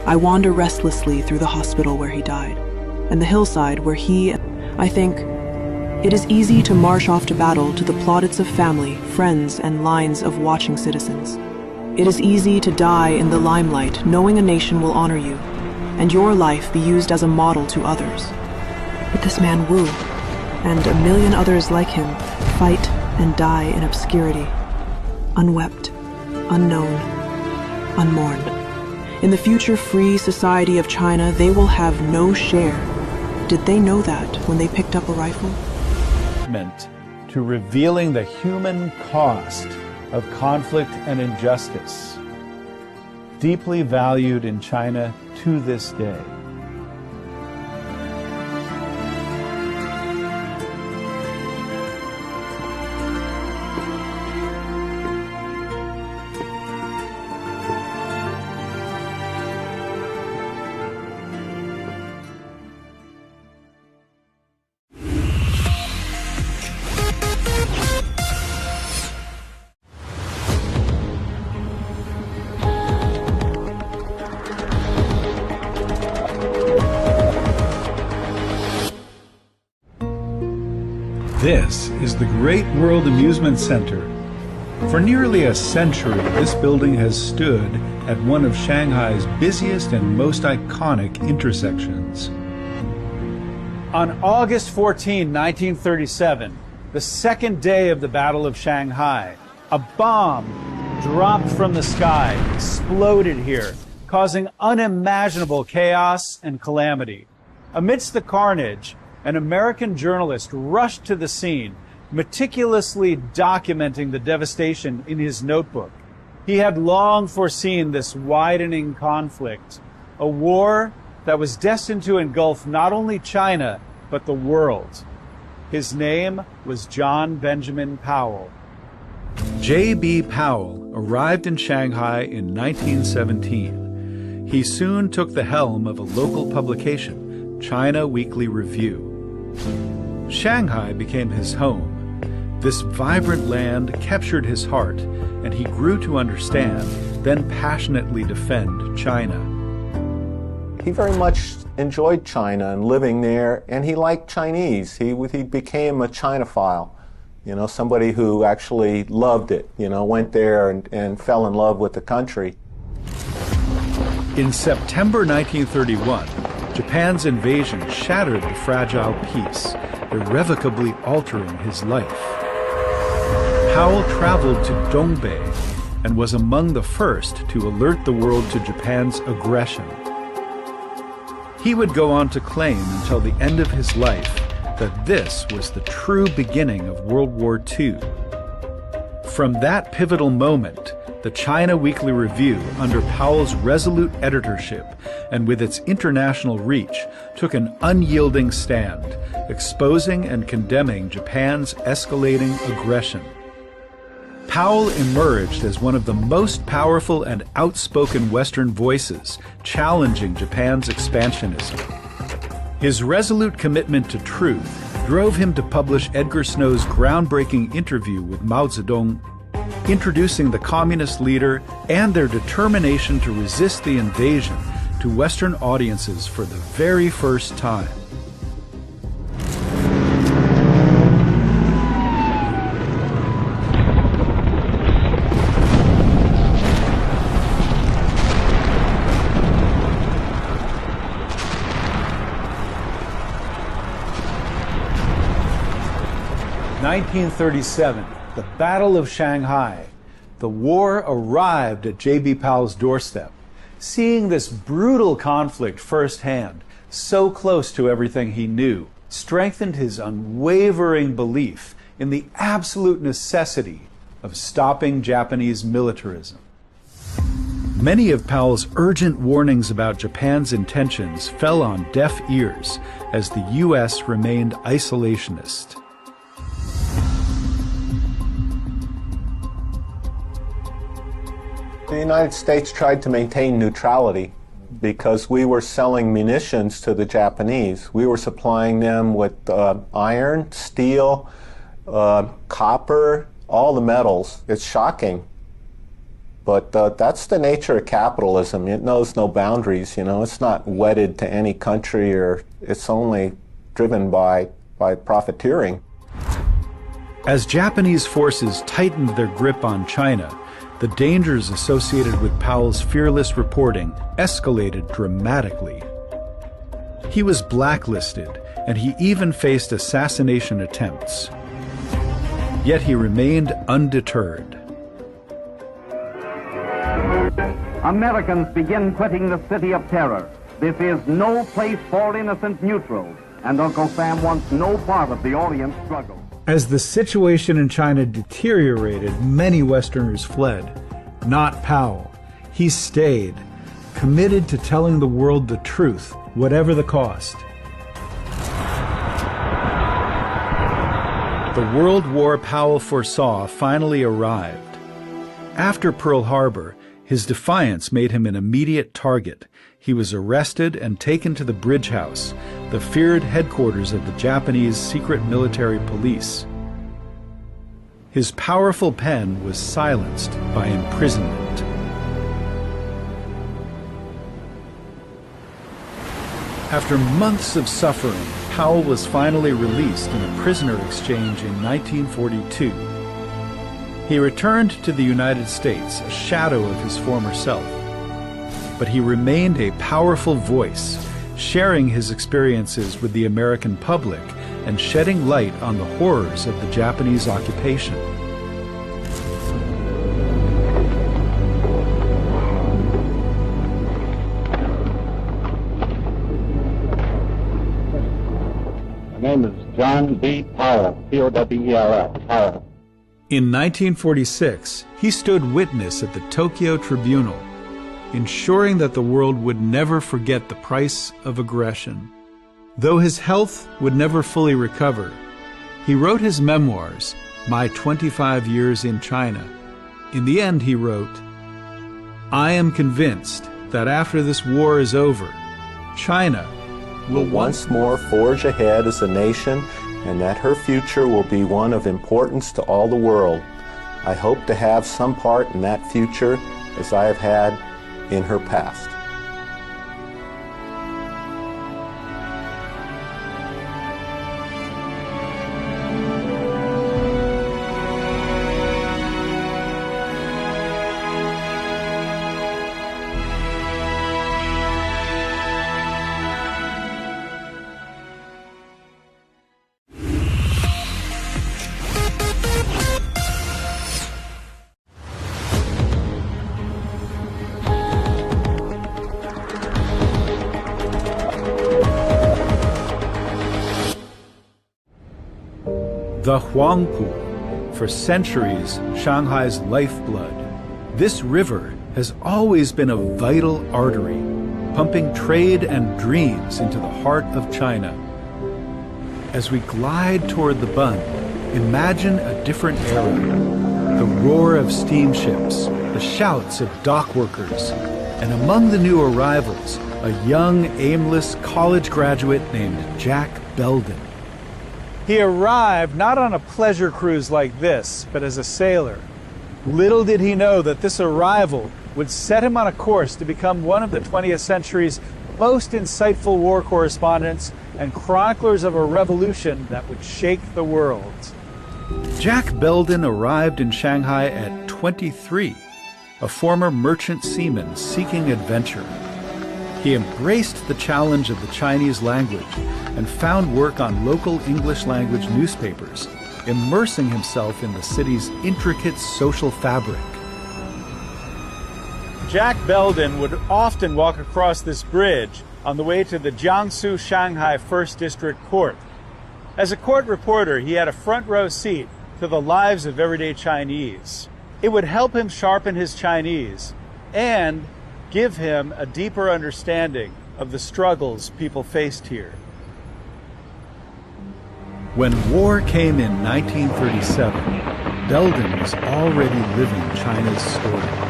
I wander restlessly through the hospital where he died, and the hillside where I think, it is easy to march off to battle to the plaudits of family, friends, and lines of watching citizens. It is easy to die in the limelight, knowing a nation will honor you, and your life be used as a model to others. But this man Wu, and 1 million others like him, fight and die in obscurity, unwept, unknown, unmourned. In the future free society of China, they will have no share. Did they know that when they picked up a rifle? To revealing the human cost of conflict and injustice, deeply valued in China to this day. This is the Great World Amusement Center. For nearly a century, this building has stood at one of Shanghai's busiest and most iconic intersections. On August 14, 1937, the second day of the Battle of Shanghai, a bomb dropped from the sky, exploded here, causing unimaginable chaos and calamity. Amidst the carnage, an American journalist rushed to the scene, meticulously documenting the devastation in his notebook. He had long foreseen this widening conflict, a war that was destined to engulf not only China, but the world. His name was John Benjamin Powell. J.B. Powell arrived in Shanghai in 1917. He soon took the helm of a local publication, China Weekly Review. Shanghai became his home. This vibrant land captured his heart, and he grew to understand, then passionately defend China. He very much enjoyed China and living there, and he liked Chinese. He became a Chinophile, you know, somebody who actually loved it, you know, went there and fell in love with the country. In September 1931, Japan's invasion shattered the fragile peace, irrevocably altering his life. Powell traveled to Dongbei and was among the first to alert the world to Japan's aggression. He would go on to claim until the end of his life that this was the true beginning of World War II. From that pivotal moment, the China Weekly Review, under Powell's resolute editorship and with its international reach, took an unyielding stand, exposing and condemning Japan's escalating aggression. Powell emerged as one of the most powerful and outspoken Western voices, challenging Japan's expansionism. His resolute commitment to truth drove him to publish Edgar Snow's groundbreaking interview with Mao Zedong, introducing the communist leader and their determination to resist the invasion to Western audiences for the very first time. In 1937, the Battle of Shanghai. The war arrived at J.B. Powell's doorstep. Seeing this brutal conflict firsthand, so close to everything he knew, strengthened his unwavering belief in the absolute necessity of stopping Japanese militarism. Many of Powell's urgent warnings about Japan's intentions fell on deaf ears as the U.S. remained isolationist. The United States tried to maintain neutrality because we were selling munitions to the Japanese. We were supplying them with iron, steel, copper, all the metals. It's shocking. But that's the nature of capitalism. It knows no boundaries, you know. It's not wedded to any country, or it's only driven by profiteering. As Japanese forces tightened their grip on China, the dangers associated with Powell's fearless reporting escalated dramatically. He was blacklisted, and he even faced assassination attempts. Yet he remained undeterred. Americans begin quitting the city of terror. This is no place for innocent neutrals, and Uncle Sam wants no part of the Orient struggle. As the situation in China deteriorated, many Westerners fled. Not Powell. He stayed, committed to telling the world the truth, whatever the cost. The World War Powell foresaw finally arrived. After Pearl Harbor, his defiance made him an immediate target. He was arrested and taken to the Bridge House, the feared headquarters of the Japanese secret military police. His powerful pen was silenced by imprisonment. After months of suffering, Powell was finally released in a prisoner exchange in 1942. He returned to the United States, a shadow of his former self. But he remained a powerful voice, sharing his experiences with the American public and shedding light on the horrors of the Japanese occupation. My name is John B. Powell, P-O-W-E-L-L, Powell. In 1946, he stood witness at the Tokyo Tribunal, ensuring that the world would never forget the price of aggression. Though his health would never fully recover, he wrote his memoirs, My 25 Years in China. In the end, he wrote, I am convinced that after this war is over, China will once more forge ahead as a nation, and that her future will be one of importance to all the world. I hope to have some part in that future as I have had in her past. The Huangpu, for centuries Shanghai's lifeblood. This river has always been a vital artery, pumping trade and dreams into the heart of China. As we glide toward the Bund, imagine a different era. The roar of steamships, the shouts of dock workers, and among the new arrivals, a young, aimless college graduate named Jack Belden. He arrived not on a pleasure cruise like this, but as a sailor. Little did he know that this arrival would set him on a course to become one of the 20th century's most insightful war correspondents and chroniclers of a revolution that would shake the world. Jack Belden arrived in Shanghai at 23, a former merchant seaman seeking adventure. He embraced the challenge of the Chinese language and found work on local English language newspapers, immersing himself in the city's intricate social fabric. Jack Belden would often walk across this bridge on the way to the Jiangsu Shanghai 1st District Court. As a court reporter, he had a front row seat to the lives of everyday Chinese. It would help him sharpen his Chinese and give him a deeper understanding of the struggles people faced here. When war came in 1937, Belden was already living China's story.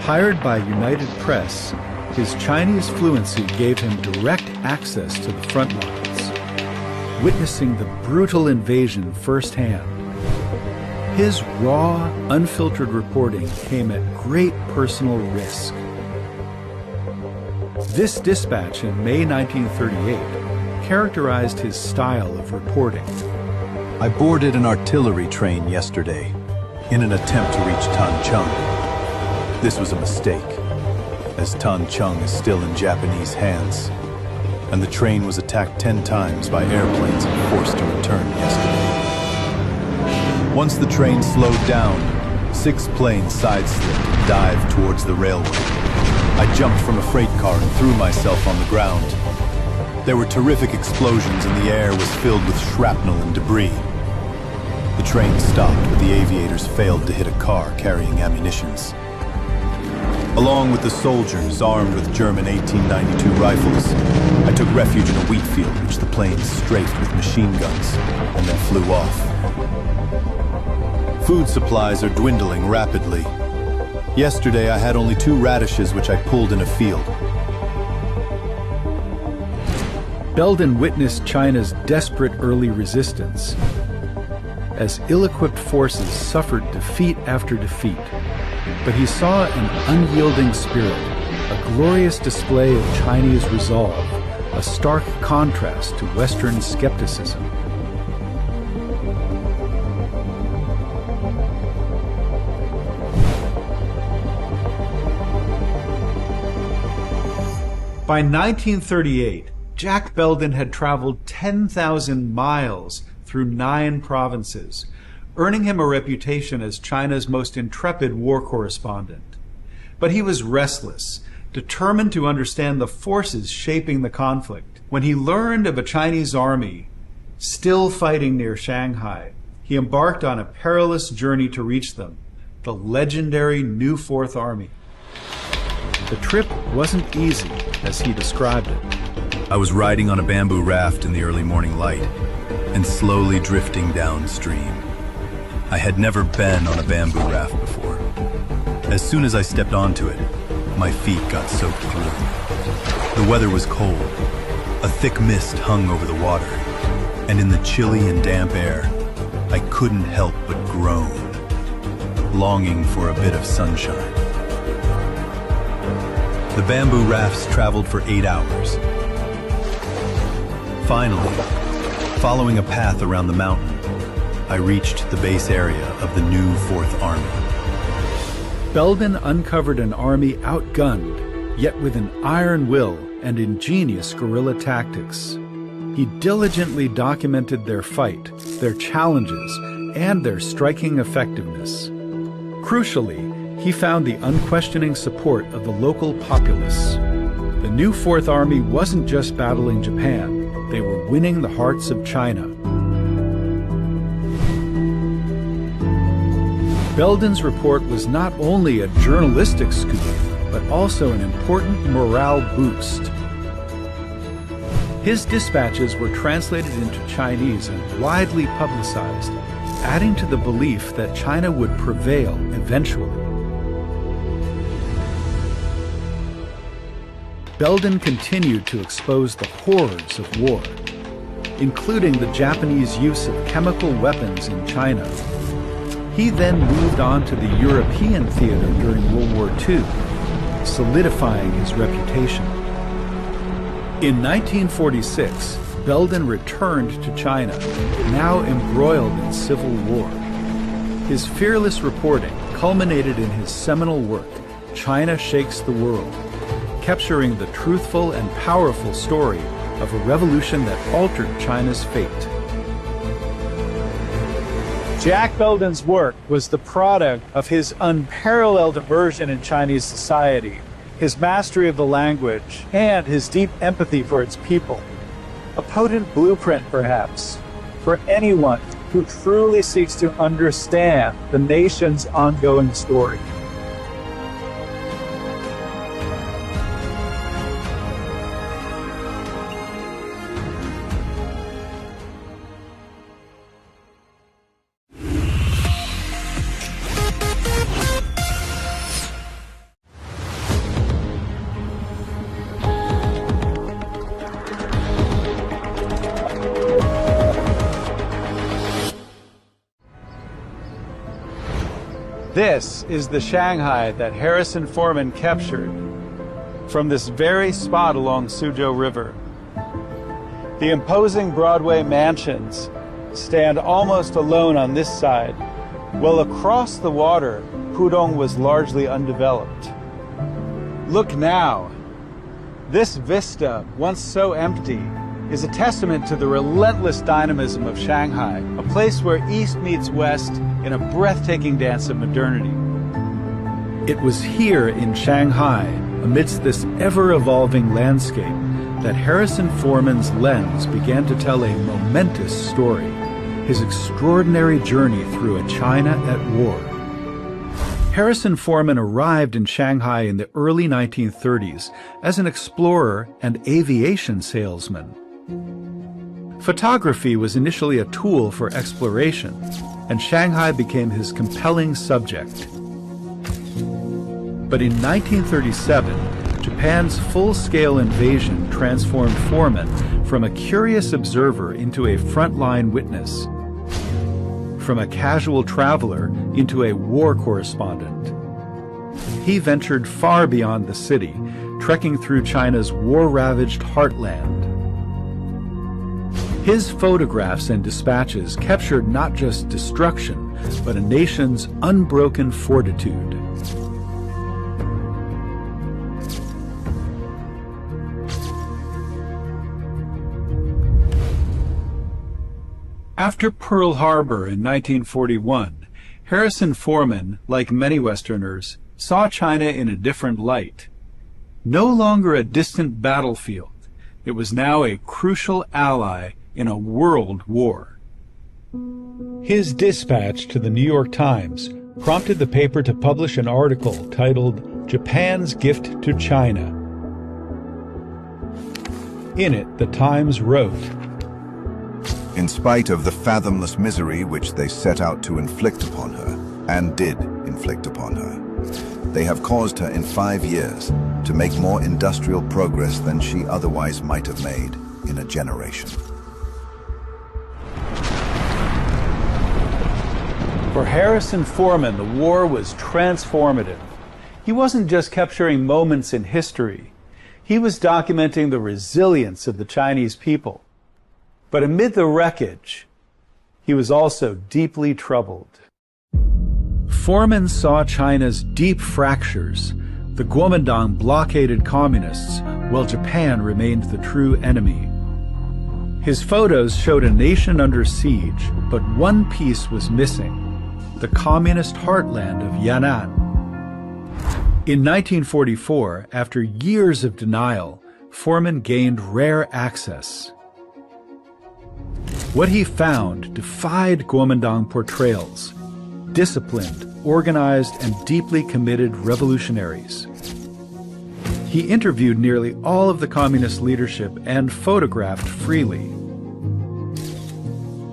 Hired by United Press, his Chinese fluency gave him direct access to the front lines, witnessing the brutal invasion firsthand. His raw, unfiltered reporting came at great personal risk. This dispatch in May 1938 characterized his style of reporting. I boarded an artillery train yesterday in an attempt to reach Tancheng. This was a mistake, as Tancheng is still in Japanese hands, and the train was attacked 10 times by airplanes and forced to return yesterday. Once the train slowed down, 6 planes sideslipped and dived towards the railway. I jumped from a freight car and threw myself on the ground. There were terrific explosions and the air was filled with shrapnel and debris. The train stopped, but the aviators failed to hit a car carrying ammunitions. Along with the soldiers armed with German 1892 rifles, I took refuge in a wheat field which the planes strafed with machine guns and then flew off. Food supplies are dwindling rapidly. Yesterday I had only 2 radishes which I pulled in a field. Belden witnessed China's desperate early resistance as ill-equipped forces suffered defeat after defeat. But he saw an unyielding spirit, a glorious display of Chinese resolve, a stark contrast to Western skepticism. By 1938, Jack Belden had traveled 10,000 miles through 9 provinces, earning him a reputation as China's most intrepid war correspondent. But he was restless, determined to understand the forces shaping the conflict. When he learned of a Chinese army still fighting near Shanghai, he embarked on a perilous journey to reach them, the legendary New Fourth Army. The trip wasn't easy, as he described it. I was riding on a bamboo raft in the early morning light and slowly drifting downstream. I had never been on a bamboo raft before. As soon as I stepped onto it, my feet got soaked through. The weather was cold. A thick mist hung over the water, and in the chilly and damp air, I couldn't help but groan, longing for a bit of sunshine. The bamboo rafts traveled for 8 hours. Finally, following a path around the mountain, I reached the base area of the new Fourth Army. Belden uncovered an army outgunned, yet with an iron will and ingenious guerrilla tactics. He diligently documented their fight, their challenges, and their striking effectiveness. Crucially, he found the unquestioning support of the local populace. The new Fourth Army wasn't just battling Japan, they were winning the hearts of China. Belden's report was not only a journalistic scoop, but also an important morale boost. His dispatches were translated into Chinese and widely publicized, adding to the belief that China would prevail eventually. Belden continued to expose the horrors of war, including the Japanese use of chemical weapons in China. He then moved on to the European theater during World War II, solidifying his reputation. In 1946, Belden returned to China, now embroiled in civil war. His fearless reporting culminated in his seminal work, China Shakes the World, capturing the truthful and powerful story of a revolution that altered China's fate. Jack Belden's work was the product of his unparalleled immersion in Chinese society, his mastery of the language, and his deep empathy for its people. A potent blueprint, perhaps, for anyone who truly seeks to understand the nation's ongoing story. This is the Shanghai that Harrison Foreman captured from this very spot along Suzhou River. The imposing Broadway mansions stand almost alone on this side, while across the water, Pudong was largely undeveloped. Look now. This vista, once so empty, is a testament to the relentless dynamism of Shanghai, a place where East meets West in a breathtaking dance of modernity. It was here in Shanghai, amidst this ever-evolving landscape, that Harrison Foreman's lens began to tell a momentous story, his extraordinary journey through a China at war. Harrison Foreman arrived in Shanghai in the early 1930s as an explorer and aviation salesman. Photography was initially a tool for exploration, and Shanghai became his compelling subject. But in 1937, Japan's full-scale invasion transformed Foreman from a curious observer into a frontline witness, from a casual traveler into a war correspondent. He ventured far beyond the city, trekking through China's war-ravaged heartland. His photographs and dispatches captured not just destruction, but a nation's unbroken fortitude. After Pearl Harbor in 1941, Harrison Foreman, like many Westerners, saw China in a different light. No longer a distant battlefield, it was now a crucial ally in a world war. His dispatch to the New York Times prompted the paper to publish an article titled "Japan's Gift to China." In it, the Times wrote, "In spite of the fathomless misery which they set out to inflict upon her, and did inflict upon her, they have caused her in 5 years to make more industrial progress than she otherwise might have made in a generation." For Harrison Foreman, the war was transformative. He wasn't just capturing moments in history. He was documenting the resilience of the Chinese people. But amid the wreckage, he was also deeply troubled. Foreman saw China's deep fractures. The Kuomintang blockaded communists, while Japan remained the true enemy. His photos showed a nation under siege, but one piece was missing: the communist heartland of Yan'an. In 1944, after years of denial, Foreman gained rare access. What he found defied Kuomintang portrayals: disciplined, organized, and deeply committed revolutionaries. He interviewed nearly all of the communist leadership and photographed freely.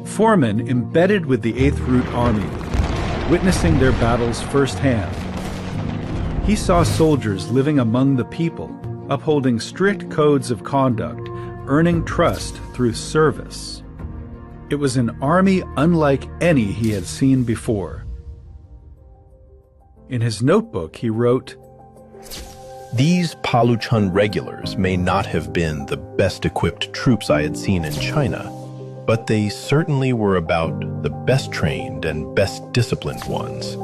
Foreman embedded with the 8th Route Army, witnessing their battles firsthand. He saw soldiers living among the people, upholding strict codes of conduct, earning trust through service. It was an army unlike any he had seen before. In his notebook, he wrote, "These Paluchun regulars may not have been the best equipped troops I had seen in China, but they certainly were about the best trained and best disciplined ones.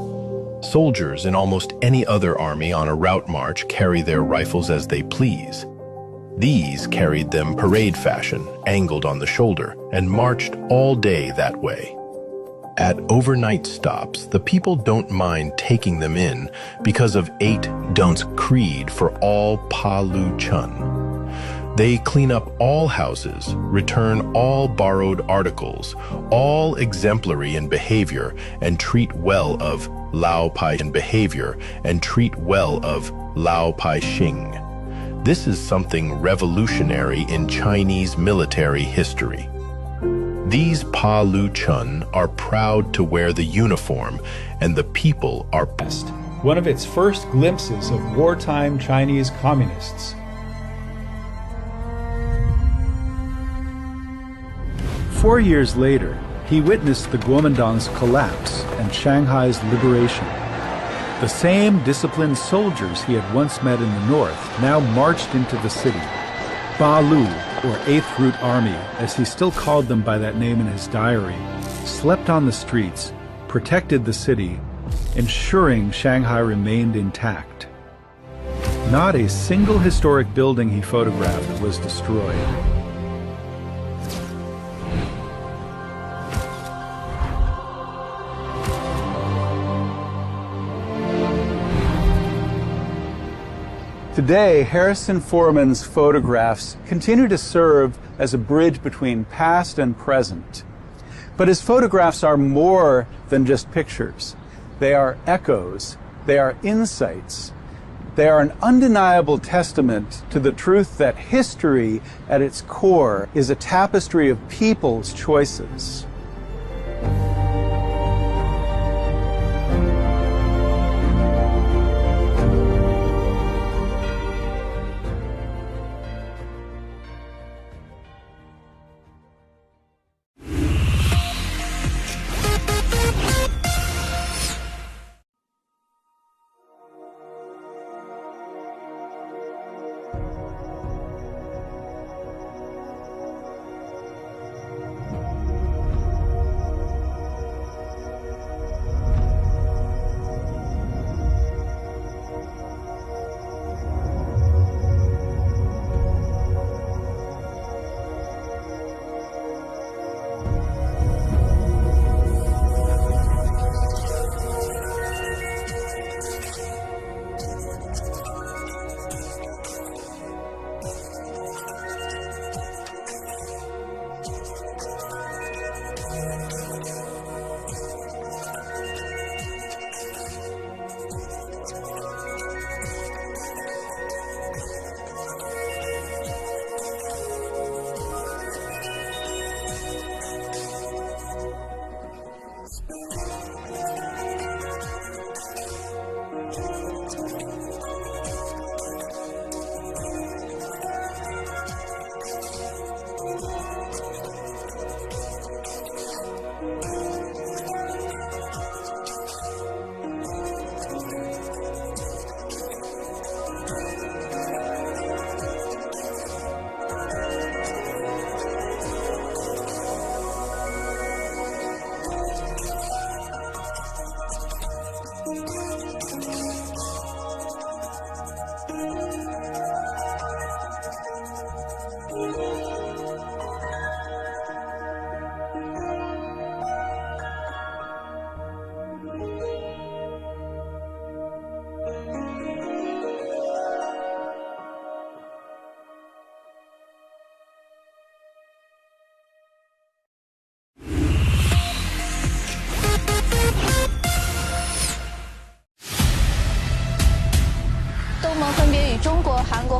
Soldiers in almost any other army on a route march carry their rifles as they please. These carried them parade fashion, angled on the shoulder, and marched all day that way. At overnight stops, the people don't mind taking them in because of 8 Don'ts Creed for all Paluchun. They clean up all houses, return all borrowed articles, all exemplary in behavior, and treat well of Lao Pai in behavior, and treat well of Lao Pai Xing. This is something revolutionary in Chinese military history. These Paluchun are proud to wear the uniform, and the people are best." One of its first glimpses of wartime Chinese communists. 4 years later, he witnessed the Kuomintang's collapse and Shanghai's liberation. The same disciplined soldiers he had once met in the north now marched into the city. Balu, or 8th Route Army, as he still called them by that name in his diary, slept on the streets, protected the city, ensuring Shanghai remained intact. Not a single historic building he photographed was destroyed. Today, Harrison Foreman's photographs continue to serve as a bridge between past and present. But his photographs are more than just pictures. They are echoes, they are insights, they are an undeniable testament to the truth that history at its core is a tapestry of people's choices.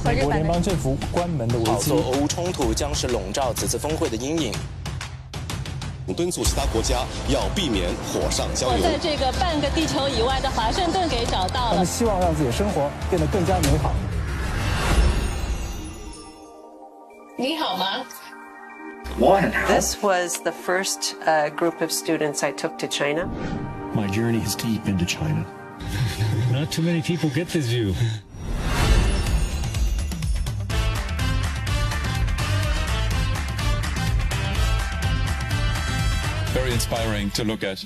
美国联邦政府关门的危机。炒作俄乌冲突将是笼罩此次峰会的阴影。敦促其他国家要避免火上浇油。在这个半个地球以外的华盛顿给找到了。他们希望让自己的生活变得更加美好。你好吗？ This was the first group of students I took to China. My journey is deep into China. Not too many people get this view. Very inspiring to look at.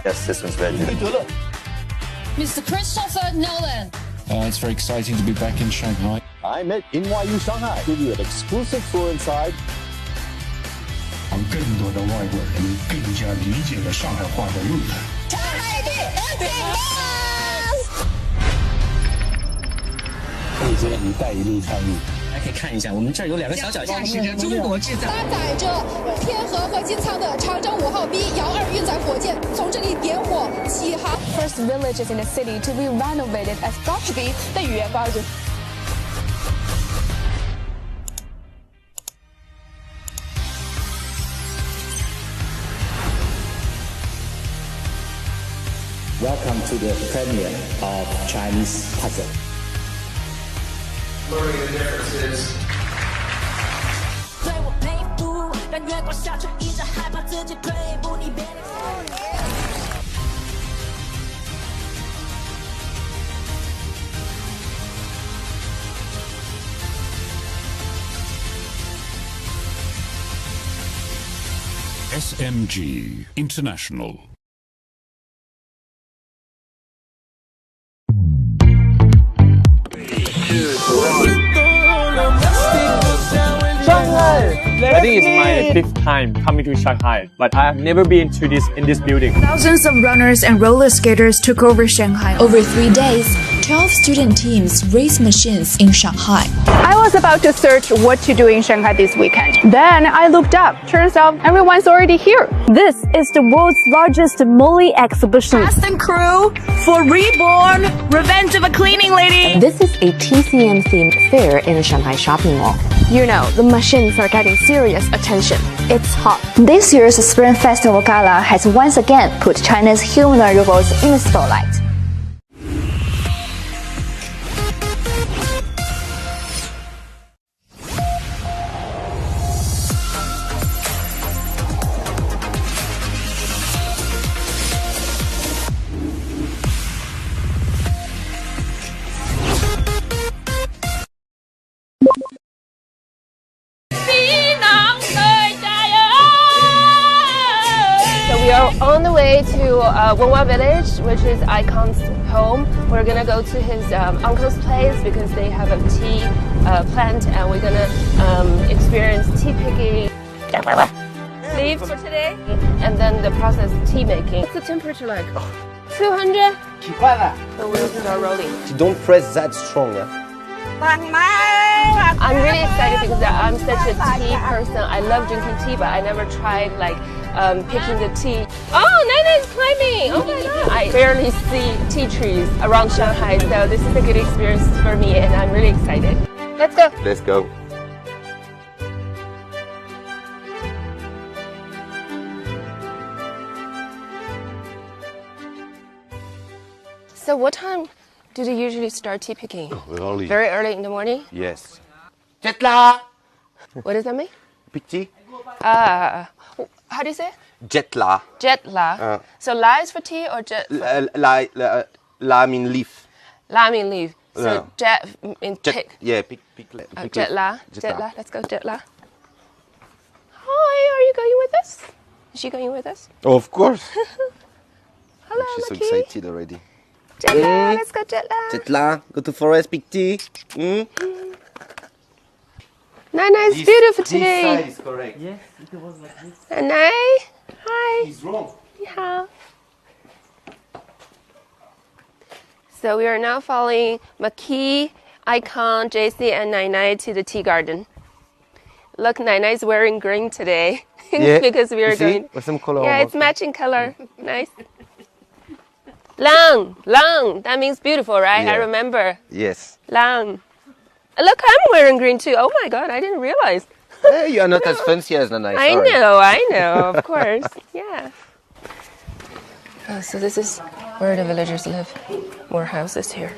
Yes, this one's very good. Mr. Christopher Nolan. It's very exciting to be back in Shanghai. I'm at NYU Shanghai. Give you an exclusive tour inside. 让更多的外国人更加理解了上海话的路途。为这“一带一路”倡议。大家可以看一下，我们这儿有两个小脚架，中国制造。搭载着天河核心舱的长征5号 B 遥2运载火箭从这里点火起航。First villages in the city to be renovated as 高士比的语言高就。Welcome to the premiere of Chinese puzzle. Learning the differences. 对我佩服，但月光下却一直害怕自己退步。你别。SMG International. I think it's my fifth time coming to Shanghai, but I have never been to in this building. Thousands of runners and roller skaters took over Shanghai. Over 3 days, 12 student teams raced machines in Shanghai. I was about to search what to do in Shanghai this weekend. Then I looked up. Turns out everyone's already here. This is the world's largest Molly exhibition. Cast and crew for Reborn, Revenge of a Cleaning Lady. This is a TCM-themed fair in a Shanghai shopping mall. You know, the machines are getting serious attention. It's hot. This year's Spring Festival Gala has once again put China's humanoid robots in the spotlight. We are on the way to Wenhua Village, which is Icon's home. We're gonna go to his uncle's place because they have a tea plant, and we're gonna experience tea picking. Leave for today, and then the process tea making. What's the temperature like? 200. The wheels are rolling. Don't press that strong. I'm really excited because I'm such a tea person. I love drinking tea, but I never tried like picking the tea. Oh, Nana is climbing! Oh my god! I barely see tea trees around Shanghai, so this is a good experience for me, and I'm really excited. Let's go! Let's go. So what time do they usually start tea picking? Early. Very early in the morning? Yes. Jetla! What does that mean? Pick tea? How do you say it? Jetla. Jetla. So la is for tea or jet? La mean leaf. La mean leaf. So jet means pick. Yeah, pick Jetla. Jetla. Let's go jetla. Hi, are you going with us? Is she going with us? Oh, of course. Hello, She's so Lucky. excited already. Jetla, let's go jetla. Jetla, go to forest, pick tea. Nana is beautiful today. This side is correct. Yes, it was like this. Nana, hi. He's wrong. Yeah. So we are now following Maki, Icon, JC, and Nai to the tea garden. Look, Nai is wearing green today. Yeah. Because we are You see? going. With some color Yeah, almost. it's matching color. Nice. Lang, lang. That means beautiful, right? Yeah. I remember. Yes. Lang. Look, I'm wearing green too. Oh my god, I didn't realize. Hey, you are not as fancy as Nana. I know, of course. Yeah. Oh, so this is where the villagers live. More houses here.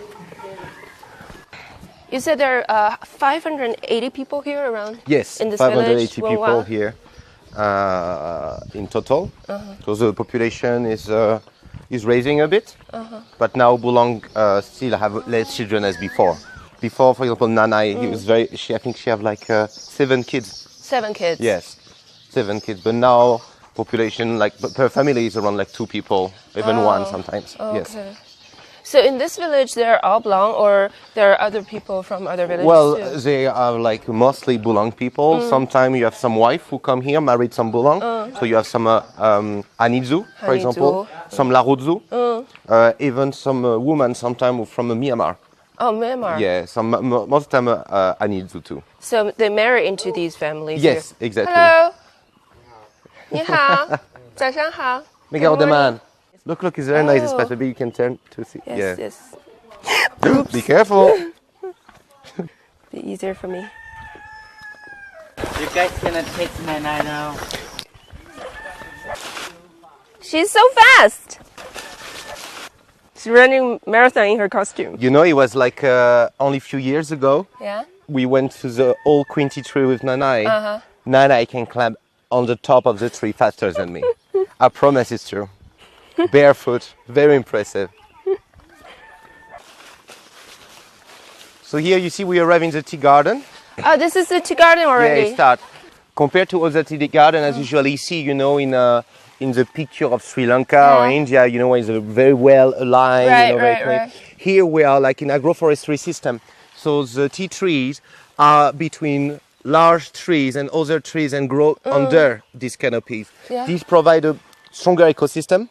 You said there are 580 people here around? Yes, in this 580 village? people here in total. So the population is raising a bit. But now Bulong still have less children as before. Before, for example, Nanai, I think she have like 7 kids. 7 kids? Yes, 7 kids. But now population, like per family, is around like 2 people, even 1 sometimes. Okay. Yes. So in this village, they're all Bulong, or there are other people from other villages Well, too? they are like mostly Bulong people. Sometimes you have some wife who come here, married some Bulong. So you have some Anidzu, for example, some Larudzu, even some women sometimes from Myanmar. Oh, Myanmar. Yeah, most time Anidzu too. So they marry into these families. Yes, here. exactly. Hello. 你好，早上好。Miguel de Man. Look, it's very nice this place. Maybe you can turn to see. Yes, yeah. yes. Be careful. Be easier for me. You guys gonna take my night now? She's so fast. She's running marathon in her costume. You know, it was like only a few years ago. Yeah. We went to the old Quinty tree with Nanai. Nanai can climb on the top of the tree faster than me. I promise it's true. Barefoot, very impressive. So here you see we arrive in the tea garden. Oh, this is the tea garden already? Yeah, it starts. Compared to other tea garden, as usually see, you know, in the picture of Sri Lanka or India, you know, it's very well aligned, right, you know, very clean. Right. Here we are like in agroforestry system. So the tea trees are between large trees and other trees and grow under these canopies. Yeah. These provide a stronger ecosystem,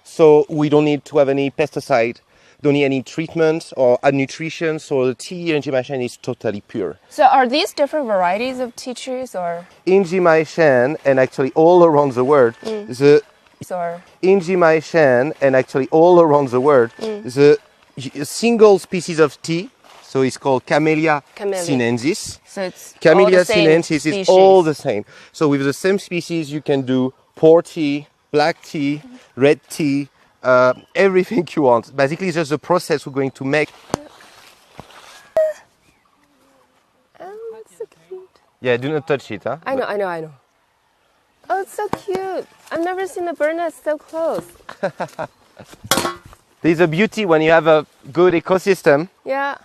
so we don't need to have any pesticide, don't need any treatment or add nutrition, so the tea here in Jimaishan is totally pure. So are these different varieties of tea trees or? In Jimaishan and actually all around the world, in Jimaishan and actually all around the world, the single species of tea, so it's called Camellia sinensis. So it's Camellia sinensis is all the same. So with the same species you can do pour tea, black tea, red tea, everything you want. Basically, it's just the process we're going to make. Oh, it's so cute. Yeah, do not touch it, huh? I know. Oh, it's so cute. I've never seen a bird nest so close. There's a beauty when you have a good ecosystem. Yeah.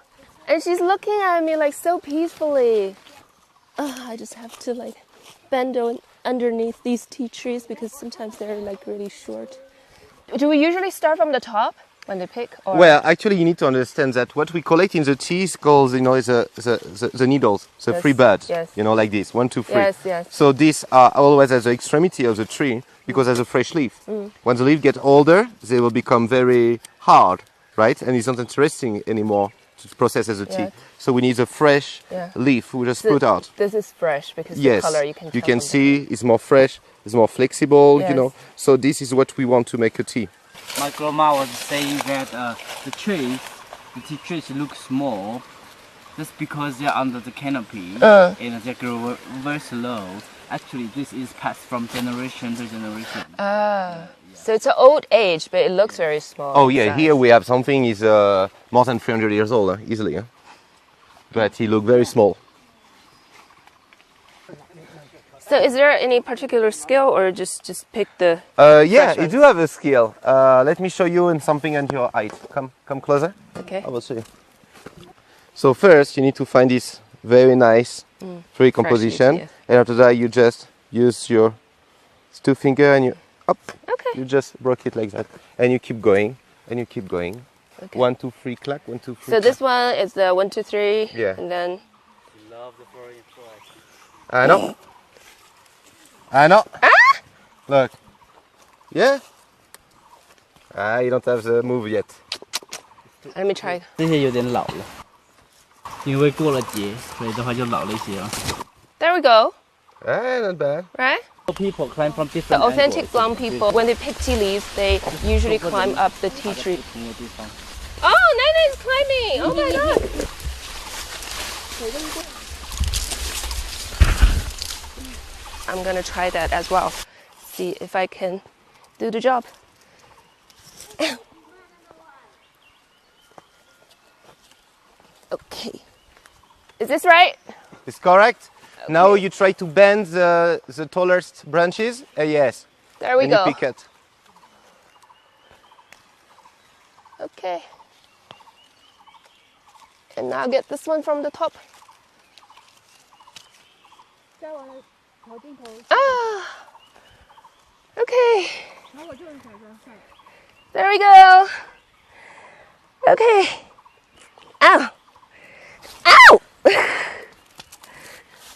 And she's looking at me like so peacefully. I just have to like bend underneath these tea trees because sometimes they're like really short. Do we usually start from the top when they pick? Or? Well, actually, you need to understand that what we collect in the tea is called, you know, is the needles, the free buds, you know, like this, 1, 2, 3. Yes. So these are always at the extremity of the tree because as a fresh leaf. When the leaf gets older, they will become very hard, right? And it's not interesting anymore to process as a tea. So we need a fresh leaf we just put out. This is fresh because the color you can tell. You can see it's more fresh, it's more flexible, you know. So this is what we want to make a tea. My grandma was saying that the tea trees look small just because they're under the canopy and they grow very slow. Actually, this is passed from generation to generation. So it's an old age, but it looks very small. Oh yeah, here we have something is more than 300 years old, easily. But he looked very small. So is there any particular skill or just pick the yeah, you do have a skill. Let me show you in something on your height. Come closer. Okay. I will show you. So first you need to find this very nice free composition. And after that you just use your 2 fingers and you up. Okay. You just broke it like that. And you keep going. And you keep going. Okay. 1, 2, 3, clack. 1, 2, 3. So this one is the 1, 2, 3. Yeah. And then. I know. Look. Yeah. You don't have the move yet. Let me try. 这些有点老了，因为过了节，所以的话就老了一些啊。There we go. Not bad. Right? People climb from different The authentic Blum people, when they pick tea leaves, they usually climb up the tea tree. Oh, Nana is climbing! Oh my god! 你 Oh my god! 你 Oh my god! 你 Oh my god! I'm gonna try that as well. See if I can do the job. Okay. Is this right? It's correct. Okay. Now you try to bend the tallest branches. Yes. There we go. You pick it. Okay. And now get this one from the top. Ah. Okay. There we go. Okay. Ow. Ow!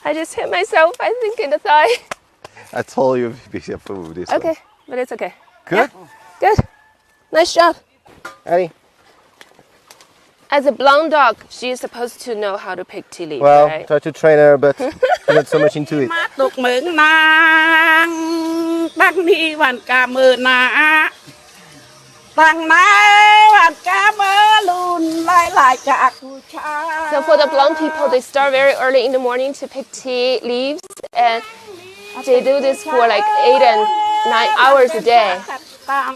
I just hit myself, I think, in the thigh. I told you to be careful with this. Okay, one. but it's okay. Good? Yeah. Good. Nice job. Allez. As a blonde dog, she is supposed to know how to pick tea leaves, Well, right? try to train her, but not so much into it. So for the blonde people, they start very early in the morning to pick tea leaves, and they do this for like 8 and 9 hours a day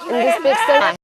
in this big Shanghai.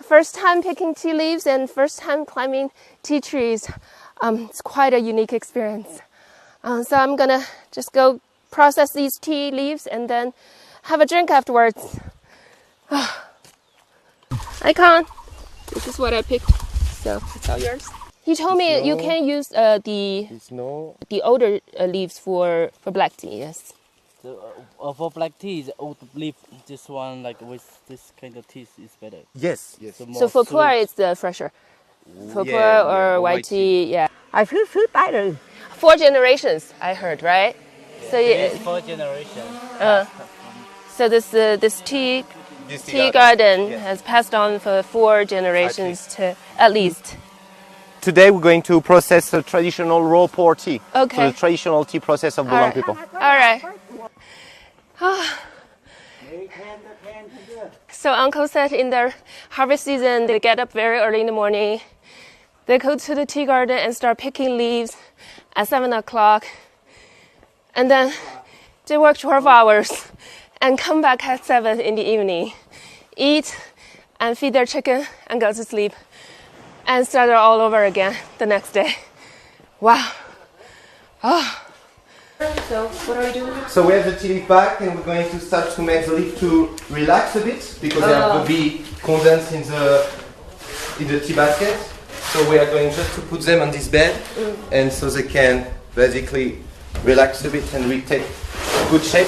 First time picking tea leaves and first time climbing tea trees. It's quite a unique experience. So I'm gonna just go process these tea leaves and then have a drink afterwards. Icon, this is what I picked. So it's all yours. He told me you can use the older leaves for black tea. Yes. So, for black tea, the old leaf, this one like with this kind of tea is better. Yes, yes. So for puer, it's the fresher. For puer or white tea, yeah. 4 generations, I heard, right? So it's 4 generations. So this tea garden has passed on for 4 generations to at least. Today we're going to process a traditional raw pour tea. Okay. So the traditional tea process of Bulang people. All right. So Uncle said in the harvest season, they get up very early in the morning. They go to the tea garden and start picking leaves at 7 o'clock. And then they work 12 hours and come back at 7 in the evening, eat and feed their chicken and go to sleep and start it all over again the next day. Wow. Oh. So what are we doing? So we have the tea leaf back and we're going to start to make the leaf to relax a bit because they have to be condensed in the tea basket. So we are going just to put them on this bed and so they can basically relax a bit and retake good shape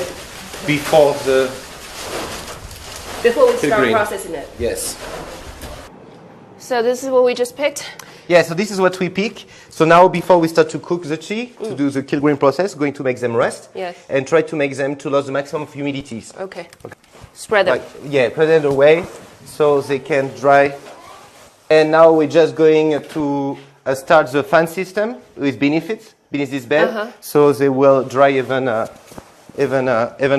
before we start processing it. Yes. So this is what we just picked? Yeah, so this is what we pick. So now before we start to cook the tea, to do the kill green process, going to make them rest. Yes. And try to make them to lose the maximum of humidity. Okay. Spread them. Spread them away so they can dry. And now we're just going to start the fan system with beneath this bed, so they will dry even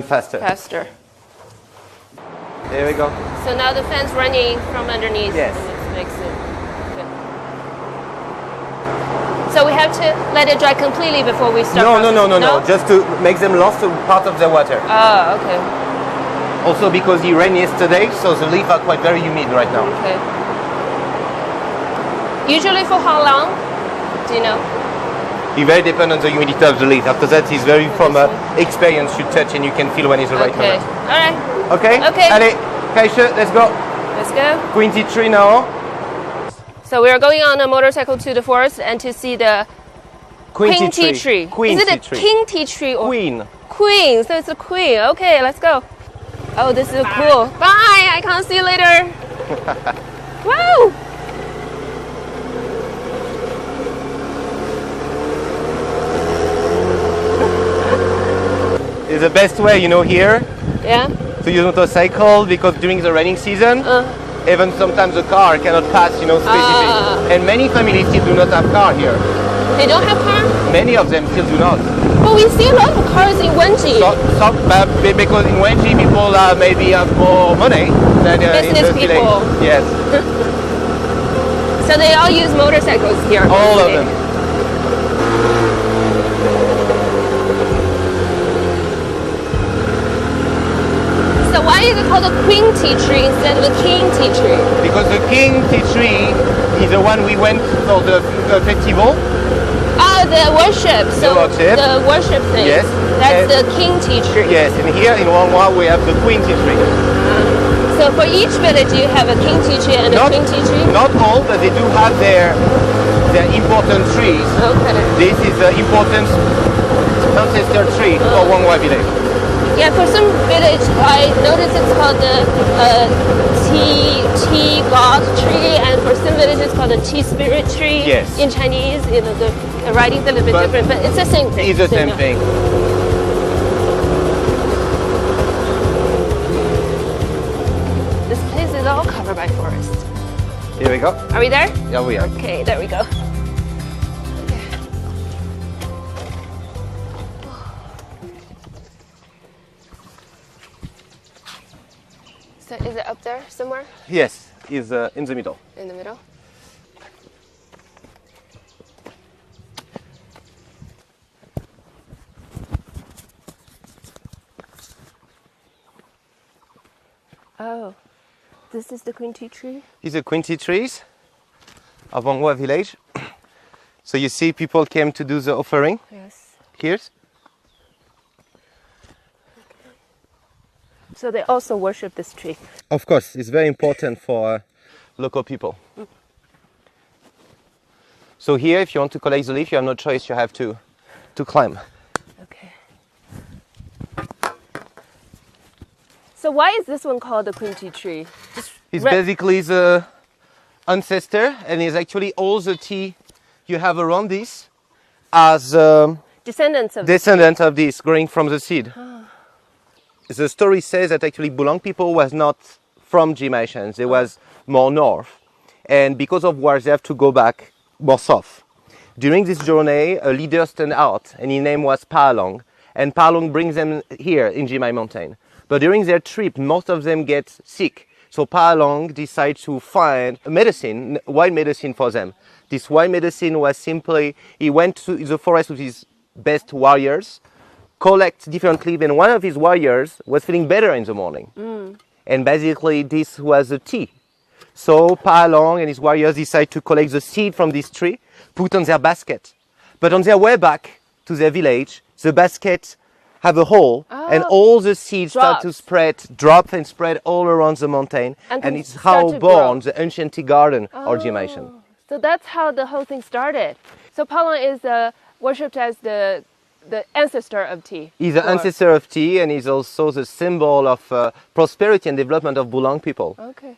faster. Faster. There we go. So now the fan's running from underneath. Yes. It makes it. Okay. So we have to let it dry completely before we start. No. Just to make them lost part of the water. Oh, okay. Also because it rained yesterday, so the leaves are quite very humid right now. Okay. Usually for how long? Do you know? It very depends on the humidity of the leaf. After that, it's very from experience you touch and you can feel when it's the right moment. All right. Okay? Okay. Allez, Kaisha, let's go. Let's go. Queen tea tree now. So we are going on a motorcycle to the forest and to see the Queen tea tree. Is it a king tea tree or queen? Queen. So it's a queen. Okay, let's go. Oh, this is cool. Bye. I can't see you later. Woo! It's the best way, here. Yeah. to use motorcycle because during the raining season, even sometimes the car cannot pass, specific. And many families still do not have car here. They don't have car? Many of them still do not. But we see a lot of cars in Wenji. Because in Wenji people maybe have more money than in the people. village. Yes. So they all use motorcycles here. All of them. So why is it called a queen tea tree instead of a king tea tree? Because the king tea tree is the one we went for the festival. Ah, the worship. So the worship thing. Yes. That's the king tea tree. Yes, and here in Wangwa we have the queen tea tree. So for each village you have a king tea tree and a queen tea tree? Not all, but they do have their important trees. Okay. This is the important ancestor tree for Wangwa village. Yeah, for some village, I noticed it's called the tea god tree, and for some villages it's called the tea spirit tree. Yes. In Chinese, the writing's a little bit different, but it's the same thing. It's the same thing. This place is all covered by forest. Here we go. Are we there? Yeah, we are. Okay, there we go. So is it up there somewhere? Yes, it's in the middle. In the middle? Oh, this is the queen tea tree? These are queen tea trees of Wangwa village. So you see people came to do the offering. Yes. Here. So they also worship this tree? Of course, it's very important for local people. So here, if you want to collect the leaf, you have no choice, you have to climb. Okay. So why is this one called the queen tea tree? It's basically the ancestor, and it's actually all the tea you have around this as descendants of this growing from the seed. The story says that actually Bulang people was not from Jimaishan, they was more north, and because of wars they have to go back more south. During this journey, a leader stand out, and his name was Pa Long, and Pa Long brings them here in Jimai mountain. But during their trip, most of them get sick. So Pa Long decides to find a medicine, wild medicine for them. This wild medicine was simply, he went to the forest with his best warriors, collect different leaves, and one of his warriors was feeling better in the morning. And basically this was the tea. So Pa Long and his warriors decide to collect the seed from this tree, put on their basket. But on their way back to their village, the basket have a hole, and all the seeds start to drop and spread all around the mountain, and it's how born the ancient tea garden or Jimaishan. So that's how the whole thing started. So Pa Long is worshipped as the ancestor of tea. He's the ancestor of tea, and he's also the symbol of prosperity and development of Bulang people. Okay.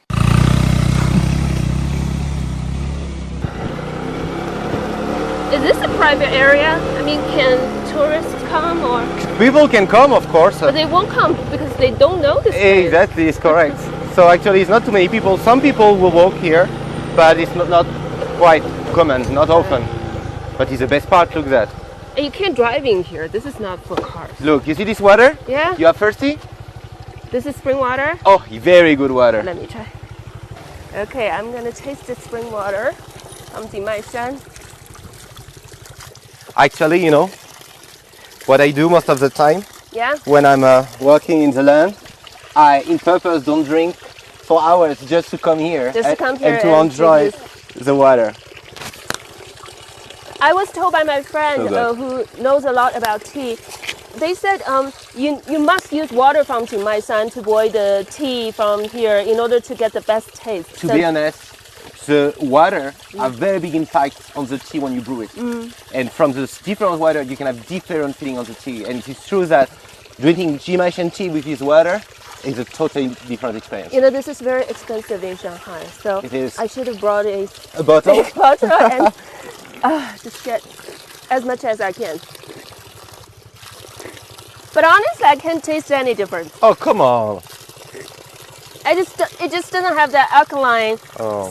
Is this a private area? I mean, can tourists come or? People can come, of course. But they won't come because they don't know this place. Exactly, it's correct. So actually it's not too many people. Some people will walk here, but it's not quite common, not often. But it's the best part, look at that. And you can't drive in here. This is not for cars. Look, you see this water? Yeah. You are thirsty? This is spring water? Oh, very good water. Let me try. Okay, I'm gonna taste the spring water from Jimaishan. Actually, you know, what I do most of the time, when I'm working in the land, I in purpose don't drink for hours just to come here, and to enjoy the water. I was told by my friend who knows a lot about tea, they said you must use water from Jimaishan to boil the tea from here in order to get the best taste. To be honest, the water have very big impact on the tea when you brew it. And from the different water you can have different feeling on the tea. And it is true that drinking Jimaishan tea with this water is a totally different experience. You know, this is very expensive in Shanghai, so it is. I should have brought a bottle, and just get as much as I can. But honestly, I can't taste any difference. Oh, come on. It just doesn't have that alkaline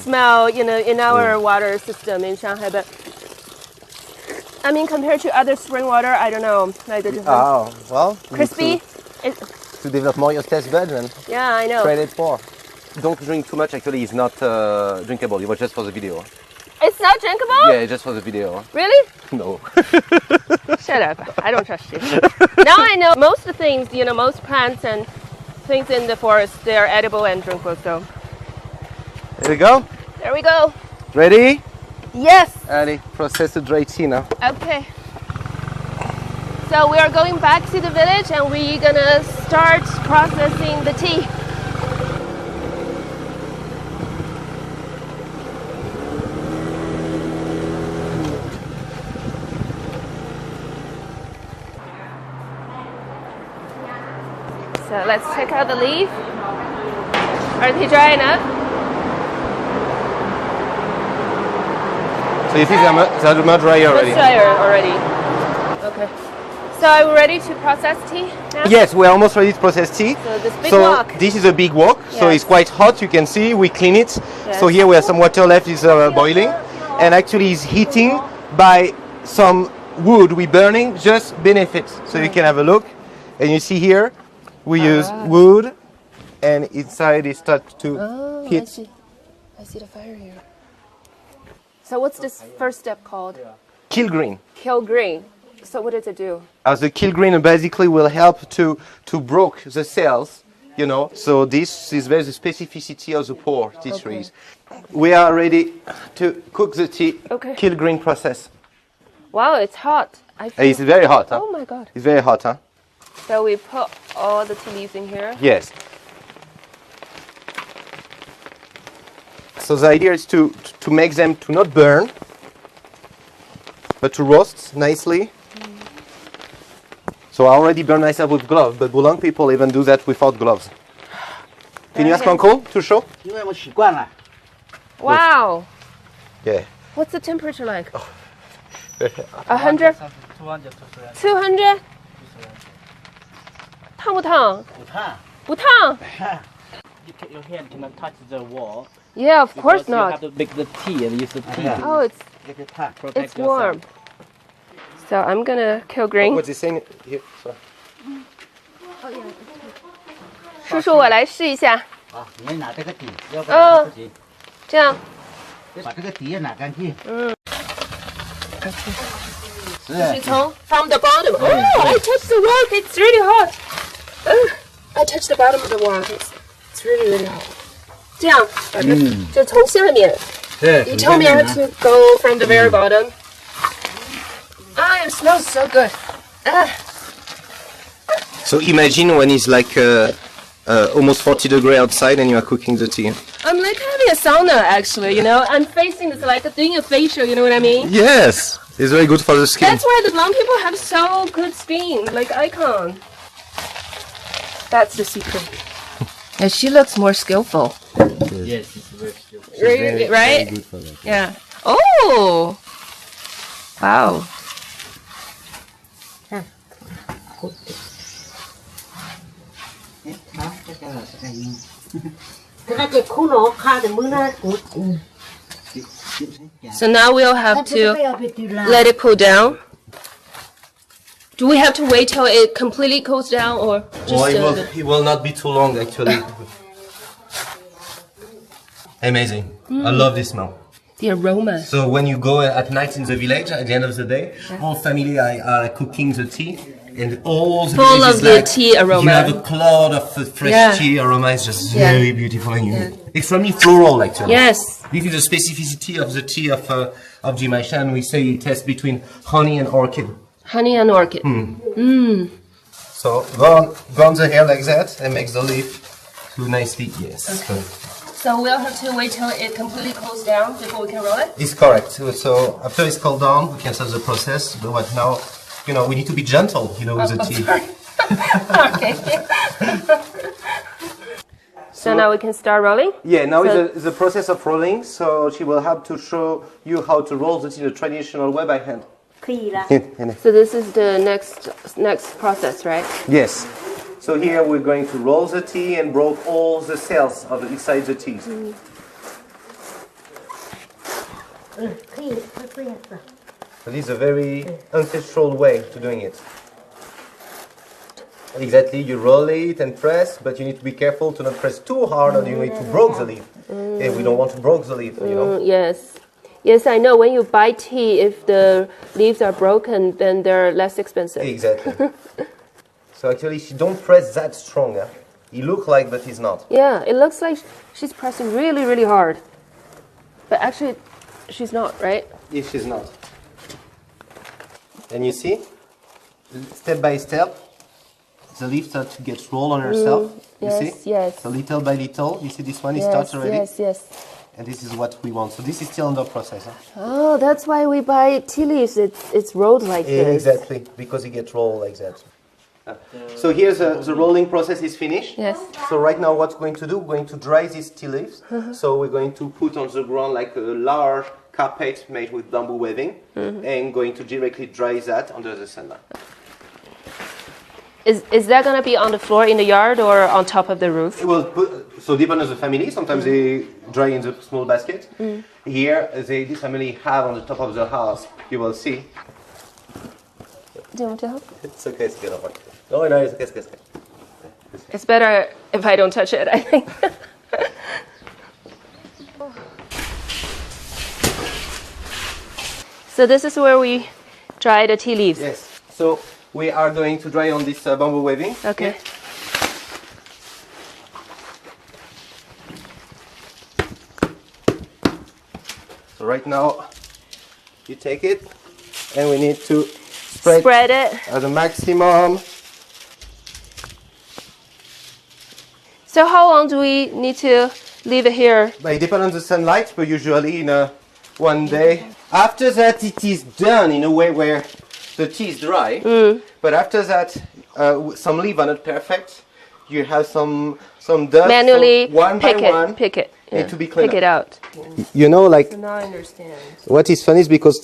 smell, you know, in our water system in Shanghai. But I mean, compared to other spring water, I don't know, like the difference. Oh, well, crispy. To develop more your taste buds and yeah, I know. try it more. Don't drink too much. Actually, it's not drinkable. It was just for the video. It's not drinkable? Yeah, just for the video. Really? No. Shut up. I don't trust you. Now I know most things, you know, most plants and things in the forest, they are edible and drinkable, so. There we go. There we go. Ready? Yes. Allez, process the dry tea now. Okay. So we are going back to the village and we're gonna start processing the tea. So let's check out the leaf. Are they dry enough? So you think they're much drier already? It's drier already. Okay. So are we ready to process tea now? Yes, we're almost ready to process tea. So this big wok. This is a big wok, so Yes. it's quite hot. You can see we clean it. Yes. So here we have some water left, is boiling, and actually it's heating by some wood we burning just benefits. So you can have a look, and you see here we use wood, and inside it starts to heat. I see the fire here. So what's this first step called? Kill green. Kill green. So what does it do? As the kill green basically will help to broke the cells, you know. So this is very the specificity of the pour tea trees. We are ready to cook the tea. Okay. Kill green process. Wow, it's hot. It's very hot, huh? Oh my god. It's very hot, huh? So we put all the tea leaves in here. Yes. So the idea is to make them to not burn, but to roast nicely. So I already burned myself with gloves, but Boulogne people even do that without gloves. Can you ask Uncle to show? Wow. Yeah. What's the temperature like? 100? 200? 烫不烫？不烫。Your hand cannot touch the wall. Yeah, of course You not. have to make the tea and use the tea. Oh, it's Protect warm. yourself. So I'm gonna kill green. What's he saying here? Sorry. 叔叔，我来试一下。啊，你拿这个底，要不然不行。这样。把这个底也拿干净。嗯。是从 from the bottom. Oh, I touched the rock. It's really hot. I touched the bottom of the rock. It's really really hot. 这样，就从下面。You told me I had to go from the very bottom. Ah, it smells so good. So imagine when it's like almost 40 degrees outside and you are cooking the tea. I'm like having a sauna actually, you know. I'm facing this like doing a facial, you know what I mean? Yes, it's very good for the skin. That's why the blonde people have so good skin, like icon. That's the secret. And she looks more skillful. Yes, it's very skillful. Really, right? Very good for that. Yeah. Oh! Wow. So now we'll have to let it cool down. Do we have to wait till it completely cools down or just it will not be too long actually. Amazing. I love this smell. The aroma. So when you go at night in the village, at the end of the day, all family are cooking the tea, and all the full village of the tea aroma. You have a cloud of fresh tea aroma. It's just very beautiful and extremely floral actually. Yes. This is the specificity of the tea of Jimaishan. We say it tastes between honey and orchid. Honey and orchid. So go on the hair like that and make the leaf too nicely. Yes. Okay. So we'll have to wait till it completely cools down before we can roll it? It's correct. So after it's cooled down, we can start the process. But what now, you know, we need to be gentle, you know, with the tea. Okay. So now we can start rolling? Yeah, now is the process of rolling. So she will have to show you how to roll the tea the traditional way by hand. So this is the next process, right? Yes. So here we're going to roll the tea and broke all the cells of inside the tea. So this is a very ancestral way to doing it. Exactly, you roll it and press, but you need to be careful to not press too hard or you need to break the leaf. And we don't want to break the leaf, you know? Yes. Yes, I know. When you buy tea, if the leaves are broken, then they're less expensive. Exactly. So actually, she don't press that strong. Huh? He look like, but he's not. Yeah, it looks like she's pressing really, really hard. But actually, she's not, right? Yes, she's not. And you see, step by step, the leaf starts to get rolled on herself. Yes, you see? yes. So little by little, you see this one, it Yes, starts already. yes, yes. And this is what we want. So this is still under process. Huh? Oh, that's why we buy tea leaves. It's rolled like this. Exactly, because it gets rolled like that. So here's the rolling process is finished. Yes. So right now what we're going to do, we're going to dry these tea leaves. So we're going to put on the ground like a large carpet made with bamboo weaving and going to directly dry that under the sunlight. Is that going to be on the floor in the yard or on top of the roof? Well, so depending on the family, sometimes they dry in the small basket. Here, this family have on the top of the house, you will see. Do you want to help? It's okay, it's good. No, no, it's okay, it's okay. It's better if I don't touch it, I think. So this is where we dry the tea leaves. Yes. So we are going to dry on this bamboo weaving. Okay. So right now, you take it, and we need to spread it at the maximum. So how long do we need to leave it here? But it depends on the sunlight, but usually in one day. After that, it is done in a way where the tea is dry. But after that, some leaves are not perfect. You have some dust. Manually so one pick by it, one, pick it. need to be cleaned Pick it out. You know, like So now I understand. what is funny is because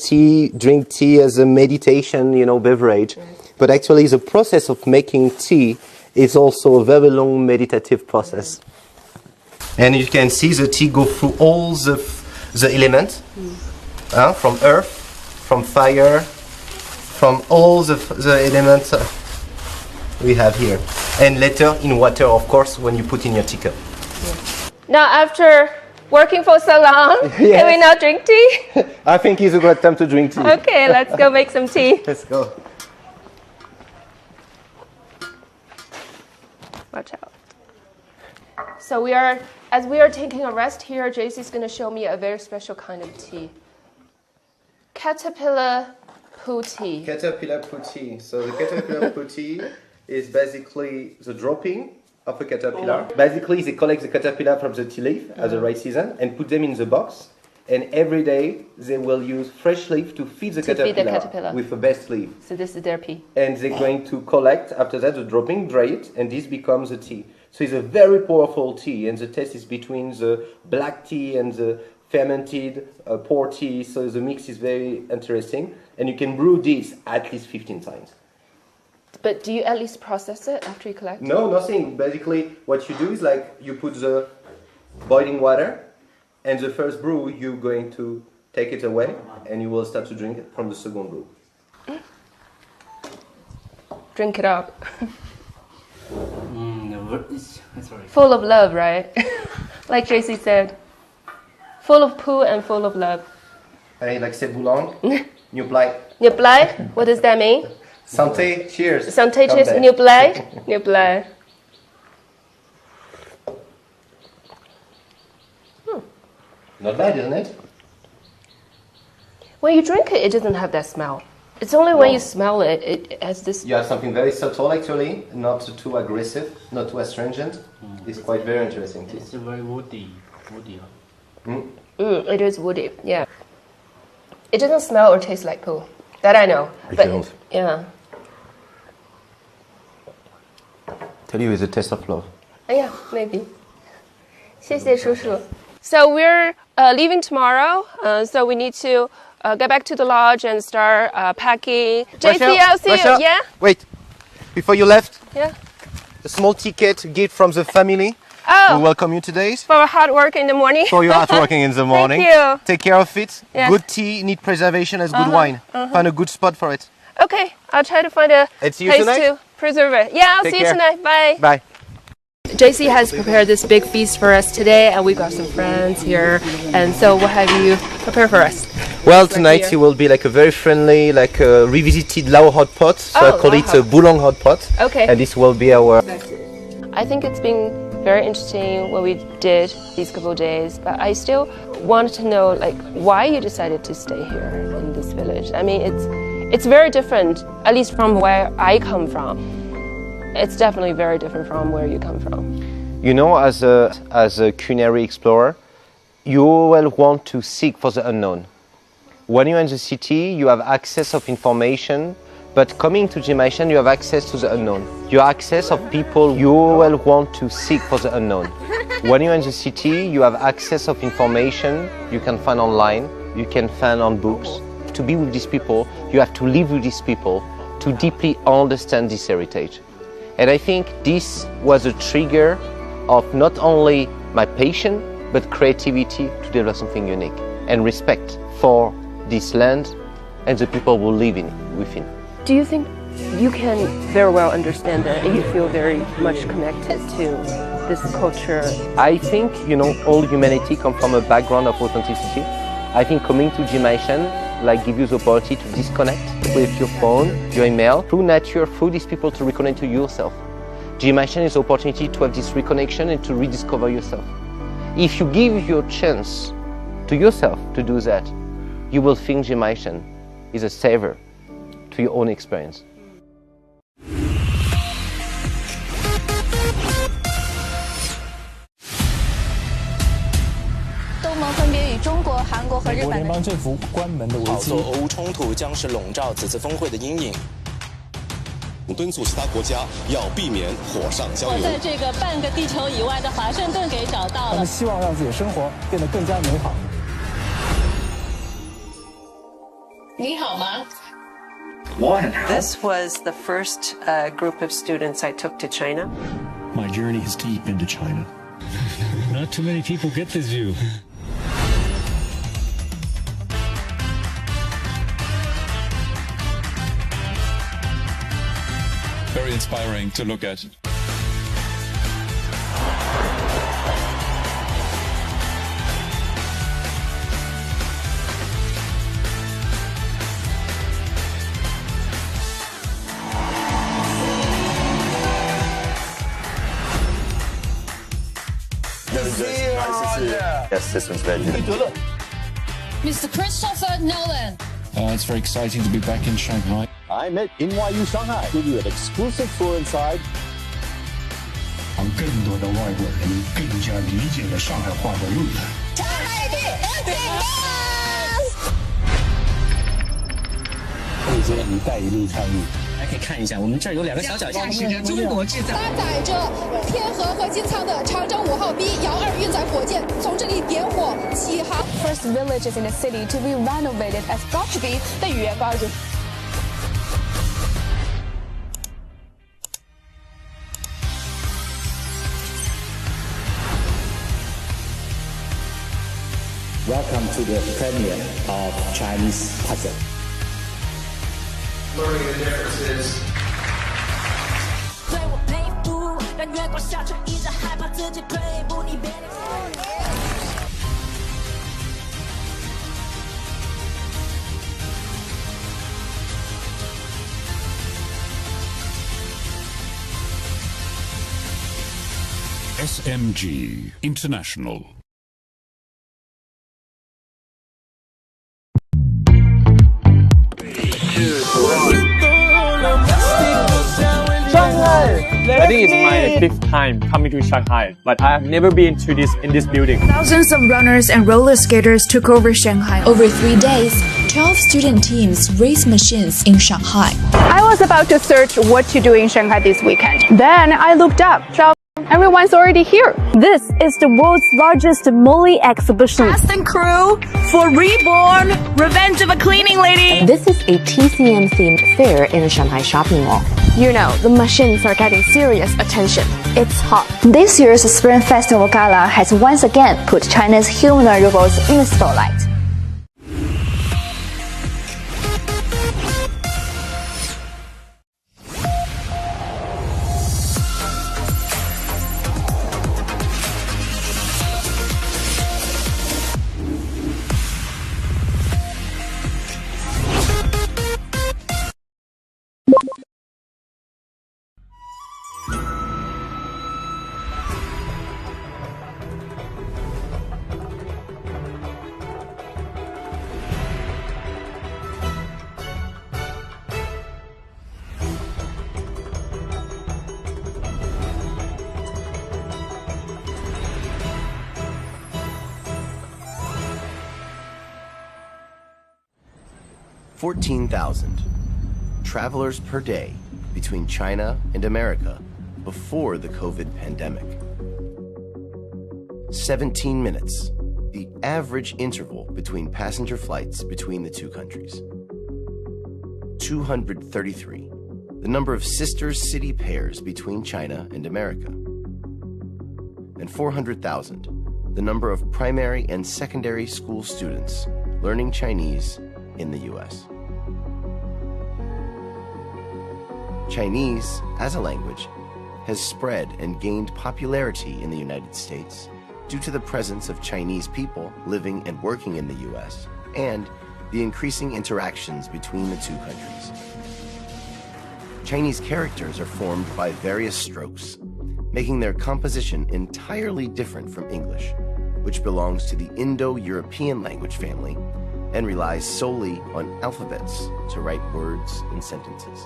drink tea as a meditation, beverage. But actually, the process of making tea is also a very long meditative process. And you can see the tea go through all the elements, from earth, from fire, from all the elements we have here. And later in water, of course, when you put in your teacup. Now after working for so long, can we now drink tea? I think it's a good time to drink tea. Okay, let's go make some tea. Let's go. Watch out. So as we are taking a rest here, JC's going to show me a very special kind of tea. Caterpillar poo tea. Caterpillar poo tea. So the caterpillar poo tea is basically the dropping of a caterpillar. Basically, they collect the caterpillar from the tea leaf at the right season and put them in the box. And every day they will use fresh leaf to feed the caterpillar with the best leaf. So this is their pee. And they're going to collect after that the dropping, dry it, and this becomes a tea. So it's a very powerful tea, and the taste is between the black tea and the fermented pour tea. So the mix is very interesting, and you can brew this at least 15 times. But do you at least process it after you collect it? No, nothing. Basically, what you do is like you put the boiling water, and the first brew you're going to take it away, and you will start to drink it from the second brew. Drink it up. Sorry. Full of love, right? Like JC said. Full of poo and full of love. Allez, like c'est boulang, new play. New play? What does that mean? Santé, cheers. Santé, cheers, new play? New play. Not bad, isn't it? When you drink it, it doesn't have that smell. It's only when you smell it, it has this... You have something very subtle actually, not too aggressive, not too astringent. It's quite very interesting too. It's very woody. It is woody, yeah. It doesn't smell or taste like poo. That I know. But yeah. Tell you it's a taste of love. Yeah, maybe. 谢谢叔叔. So we're leaving tomorrow, so we need to get back to the lodge and start packing. JC, I'll see you. Yeah? Wait, before you left, Yeah. a small ticket gift from the family. Oh. We welcome you today. For hard work in the morning. For your hard working in the morning. Thank you. Take care of it. Yes. Good tea, need preservation as good wine. Find a good spot for it. Okay, I'll try to find a place to preserve it. Yeah, I'll see you tonight. Bye. Bye. JC has prepared this big feast for us today, and we've got some friends here. And so, what have you prepared for us? Well, tonight it will be like a very friendly, like a revisited Lao hot pot. So I call it a Bulong hot pot. Okay. And this will be our... I think it's been very interesting what we did these couple of days, but I still wanted to know like why you decided to stay here in this village. I mean, it's very different, at least from where I come from. It's definitely very different from where you come from. You know, as a culinary explorer, you will want to seek for the unknown. When you're in the city, you have access of information, but coming to Jimaishan, you have access to the unknown. Your access of people, you will want to seek for the unknown. When you're in the city, you have access of information you can find online, you can find on books. To be with these people, you have to live with these people to deeply understand this heritage. And I think this was a trigger of not only my passion, but creativity to develop something unique and respect for this land and the people who live within. Do you think you can very well understand that and you feel very much connected to this culture? I think, you know, all humanity comes from a background of authenticity. I think coming to Jimaishan like give you the opportunity to disconnect with your phone, your email, through nature, through these people to reconnect to yourself. Jimaishan is the opportunity to have this reconnection and to rediscover yourself. If you give your chance to yourself to do that, you will think Jimaishan is a savior to your own experience.美国联邦政府关门的危机。俄乌冲突将是笼罩此次峰会的阴影。敦促其他国家要避免火上浇油。我在这个半个地球以外的华盛顿给找到了。他们希望让自己的生活变得更加美好。你好吗？ This was the first group of students I took to China. My journey is deep into China. Not too many people get this view. Very inspiring to look at. Yes, this one's very good. Mr. Christopher Nolan. It's very exciting to be back in Shanghai. I'm at NYU Shanghai. Give you an exclusive tour inside. 让更多的外国人更加理解了上海话的内涵。对接“一带一路”倡议。大家可以看一下，我们这儿有2个小脚架，中国制造。搭载着天河和金仓的长征5号 B 遥2运载火箭从这里点火起航。First villages in the city to be renovated as got to be 的语言告诉。Welcome to the premiere of Chinese puzzle. Learning the differences. 对我佩服，让月光下却依然害怕自己退步，你别理我。SMG International. I think it's my 5th time coming to Shanghai, but I have never been to in this building. Thousands of runners and roller skaters took over Shanghai. Over 3 days, 12 student teams raced machines in Shanghai. I was about to search what to do in Shanghai this weekend. Then I looked up. everyone's already here. This is the world's largest Molly exhibition. Cast and crew for Reborn, Revenge of a Cleaning Lady. This is a TCM themed fair in a Shanghai shopping mall. You know, the machines are getting serious attention. It's hot. This year's Spring Festival Gala has once again put China's humanoid robots in the spotlight. $14,000 travelers per day between China and America before the COVID pandemic. 17 minutes, the average interval between passenger flights between the two countries. 233, the number of sister city pairs between China and America. And 400,000, the number of primary and secondary school students learning Chinese in the US. Chinese, as a language, has spread and gained popularity in the United States due to the presence of Chinese people living and working in the US and the increasing interactions between the two countries. Chinese characters are formed by various strokes, making their composition entirely different from English, which belongs to the Indo-European language family and relies solely on alphabets to write words and sentences.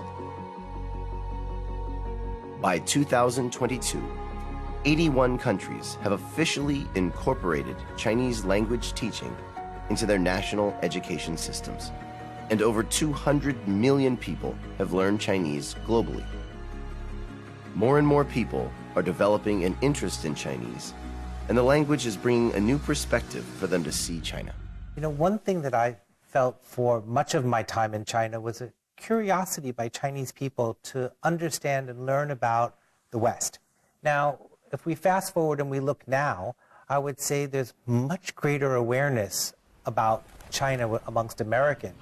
By 2022, 81 countries have officially incorporated Chinese language teaching into their national education systems, and over 200 million people have learned Chinese globally. More and more people are developing an interest in Chinese, and the language is bringing a new perspective for them to see China. You know, one thing that I felt for much of my time in China was a curiosity by Chinese people to understand and learn about the West. Now, if we fast forward and we look now, I would say there's much greater awareness about China amongst Americans.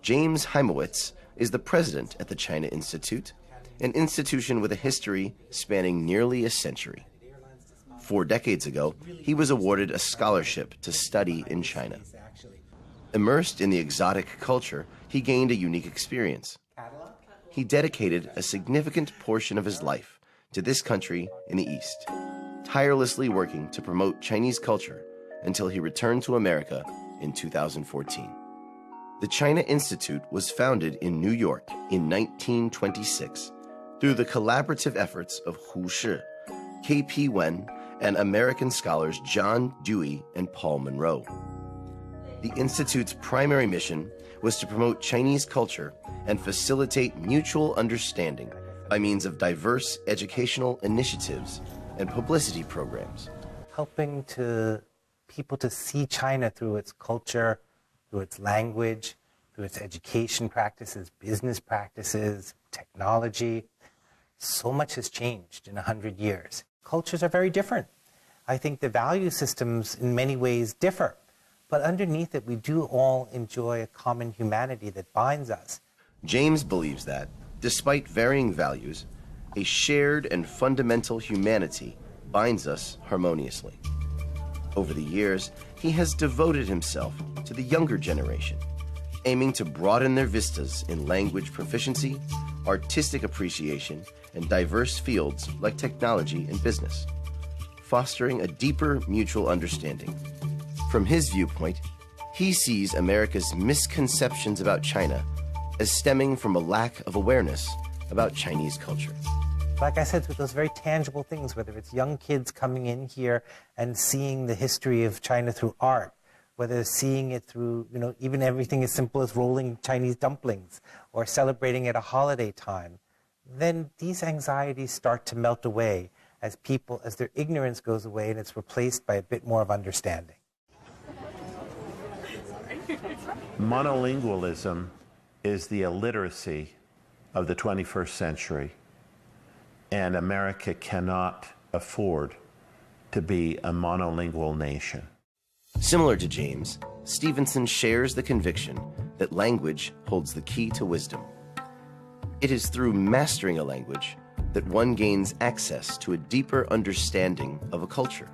James Heimowitz is the president at the China Institute, an institution with a history spanning nearly a century. 4 decades ago, he was awarded a scholarship to study in China. Immersed in the exotic culture, he gained a unique experience. He dedicated a significant portion of his life to this country in the East, tirelessly working to promote Chinese culture until he returned to America in 2014. The China Institute was founded in New York in 1926 through the collaborative efforts of Hu Shi, K.P. Wen, and American scholars John Dewey and Paul Monroe. The Institute's primary mission was to promote Chinese culture and facilitate mutual understanding by means of diverse educational initiatives and publicity programs. Helping people to see China through its culture, through its language, through its education practices, business practices, technology. So much has changed in 100 years. Cultures are very different. I think the value systems in many ways differ, but underneath it we do all enjoy a common humanity that binds us. James believes that, despite varying values, a shared and fundamental humanity binds us harmoniously. Over the years, he has devoted himself to the younger generation, aiming to broaden their vistas in language proficiency, artistic appreciation, and diverse fields like technology and business, fostering a deeper mutual understanding. From his viewpoint, he sees America's misconceptions about China as stemming from a lack of awareness about Chinese culture. Like I said, with those very tangible things, whether it's young kids coming in here and seeing the history of China through art, whether seeing it through, even everything as simple as rolling Chinese dumplings or celebrating at a holiday time. then these anxieties start to melt away as their ignorance goes away and it's replaced by a bit more of understanding. Monolingualism is the illiteracy of the 21st century, and America cannot afford to be a monolingual nation. Similar to James, Stevenson shares the conviction that language holds the key to wisdom. It is through mastering a language that one gains access to a deeper understanding of a culture.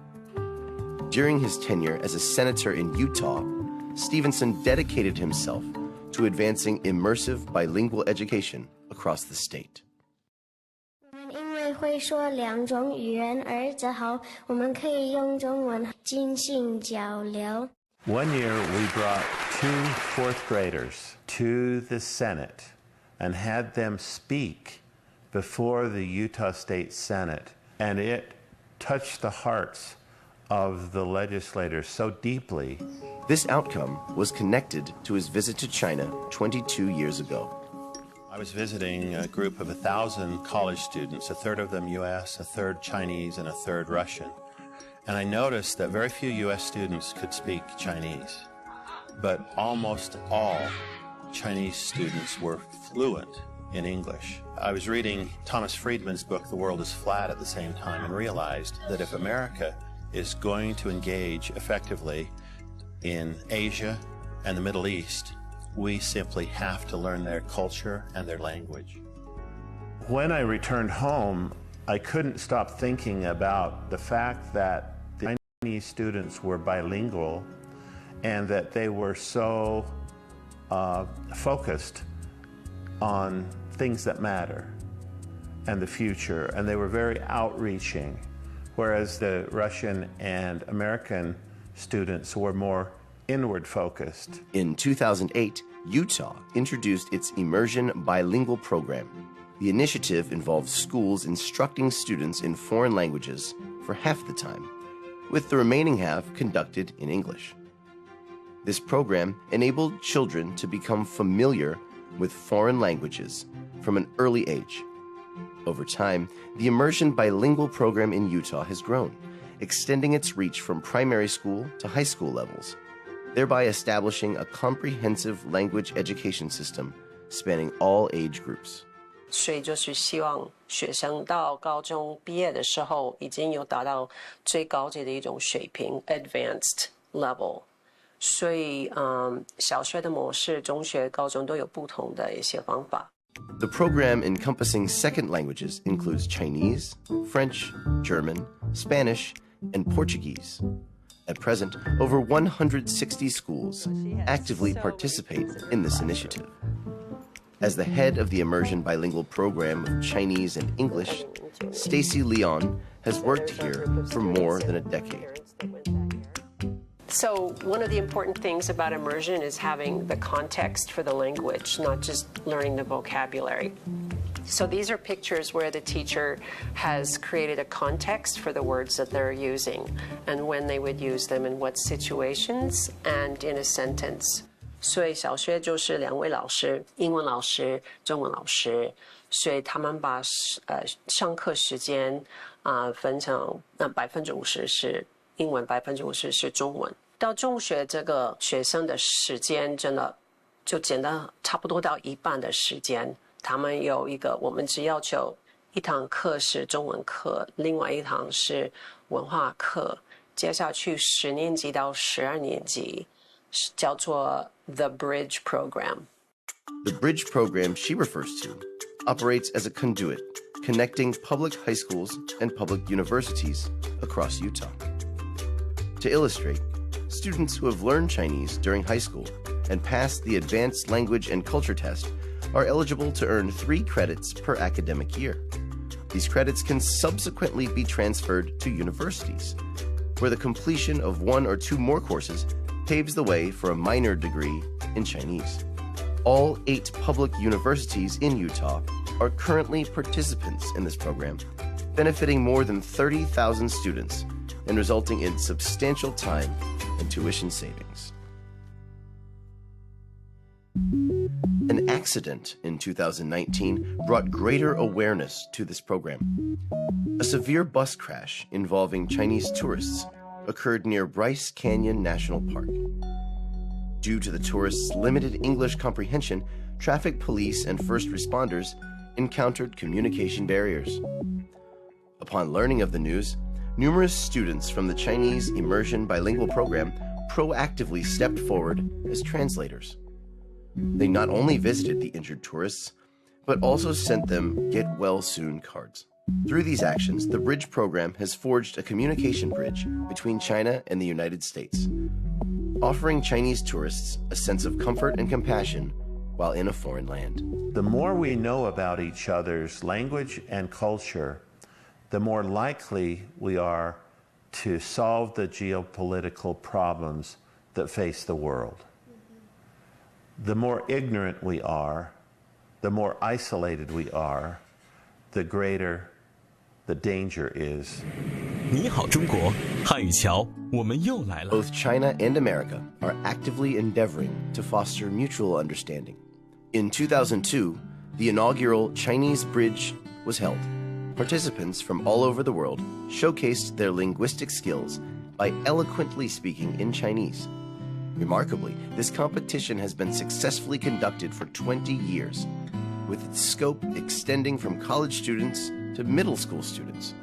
During his tenure as a senator in Utah, Stevenson dedicated himself to advancing immersive bilingual education across the state. 因为会说2种语言，而自豪我们可以用中文进行交流。 One year we brought 2 fourth graders to the Senate and had them speak before the Utah State Senate, and it touched the hearts of the legislators so deeply. This outcome was connected to his visit to China 22 years ago. I was visiting a group of 1,000 college students, a third of them US, a third Chinese, and a third Russian. And I noticed that very few US students could speak Chinese, but almost all Chinese students were fluent in English. I was reading Thomas Friedman's book, The World is Flat, at the same time, and realized that if America is going to engage effectively in Asia and the Middle East, we simply have to learn their culture and their language. When I returned home, I couldn't stop thinking about the fact that the Chinese students were bilingual and that they were so focused on things that matter and the future, and they were very outreaching, whereas the Russian and American students were more inward focused. In 2008, Utah introduced its Immersion Bilingual Program. The initiative involved schools instructing students in foreign languages for half the time, with the remaining half conducted in English. This program enabled children to become familiar with foreign languages from an early age. Over time, the Immersion Bilingual Program in Utah has grown, extending its reach from primary school to high school levels, thereby establishing a comprehensive language education system spanning all age groups. 所以就是希望学生到高中毕业的时候，已经有达到最高级的一种水平 （advanced level）。所以，小学的模式、中学、高中都有不同的一些方法。 The program encompassing second languages includes Chinese, French, German, Spanish, and Portuguese. At present, over 160 schools actively participate in this initiative. As the head of the Immersion Bilingual Program of Chinese and English, Stacy Leon has worked here for more than a decade. So one of the important things about immersion is having the context for the language, not just learning the vocabulary. So these are pictures where the teacher has created a context for the words that they're using and when they would use them in what situations and in a sentence. 所以小学就是2位老师，英文老师、中文老师，所以他们把上课时间分成50%是英文，50%是中文。到中学这个学生的时间真的就减到差不多到一半的时间。他们有一个，我们只要求一堂课是中文课，另外一堂是文化课。接下去10年级到12年级叫做 The Bridge Program. The Bridge Program she refers to operates as a conduit connecting public high schools and public universities across Utah. To illustrate, students who have learned Chinese during high school and passed the Advanced Language and Culture Test are eligible to earn 3 credits per academic year. These credits can subsequently be transferred to universities, where the completion of 1 or 2 more courses paves the way for a minor degree in Chinese. All 8 public universities in Utah are currently participants in this program, benefiting more than 30,000 students and resulting in substantial time and tuition savings. An accident in 2019 brought greater awareness to this program. A severe bus crash involving Chinese tourists occurred near Bryce Canyon National Park. Due to the tourists' limited English comprehension, traffic police and first responders encountered communication barriers. Upon learning of the news, numerous students from the Chinese Immersion Bilingual Program proactively stepped forward as translators. They not only visited the injured tourists, but also sent them get well soon cards. Through these actions, the Bridge program has forged a communication bridge between China and the United States, offering Chinese tourists a sense of comfort and compassion while in a foreign land. The more we know about each other's language and culture, the more likely we are to solve the geopolitical problems that face the world. The more ignorant we are, the more isolated we are, the greater the danger is. 你好，中国，汉语桥，我们又来了。 Both China and America are actively endeavoring to foster mutual understanding. In 2002, the inaugural Chinese Bridge was held. Participants from all over the world showcased their linguistic skills by eloquently speaking in Chinese. Remarkably, this competition has been successfully conducted for 20 years, with its scope extending from college students to middle school students.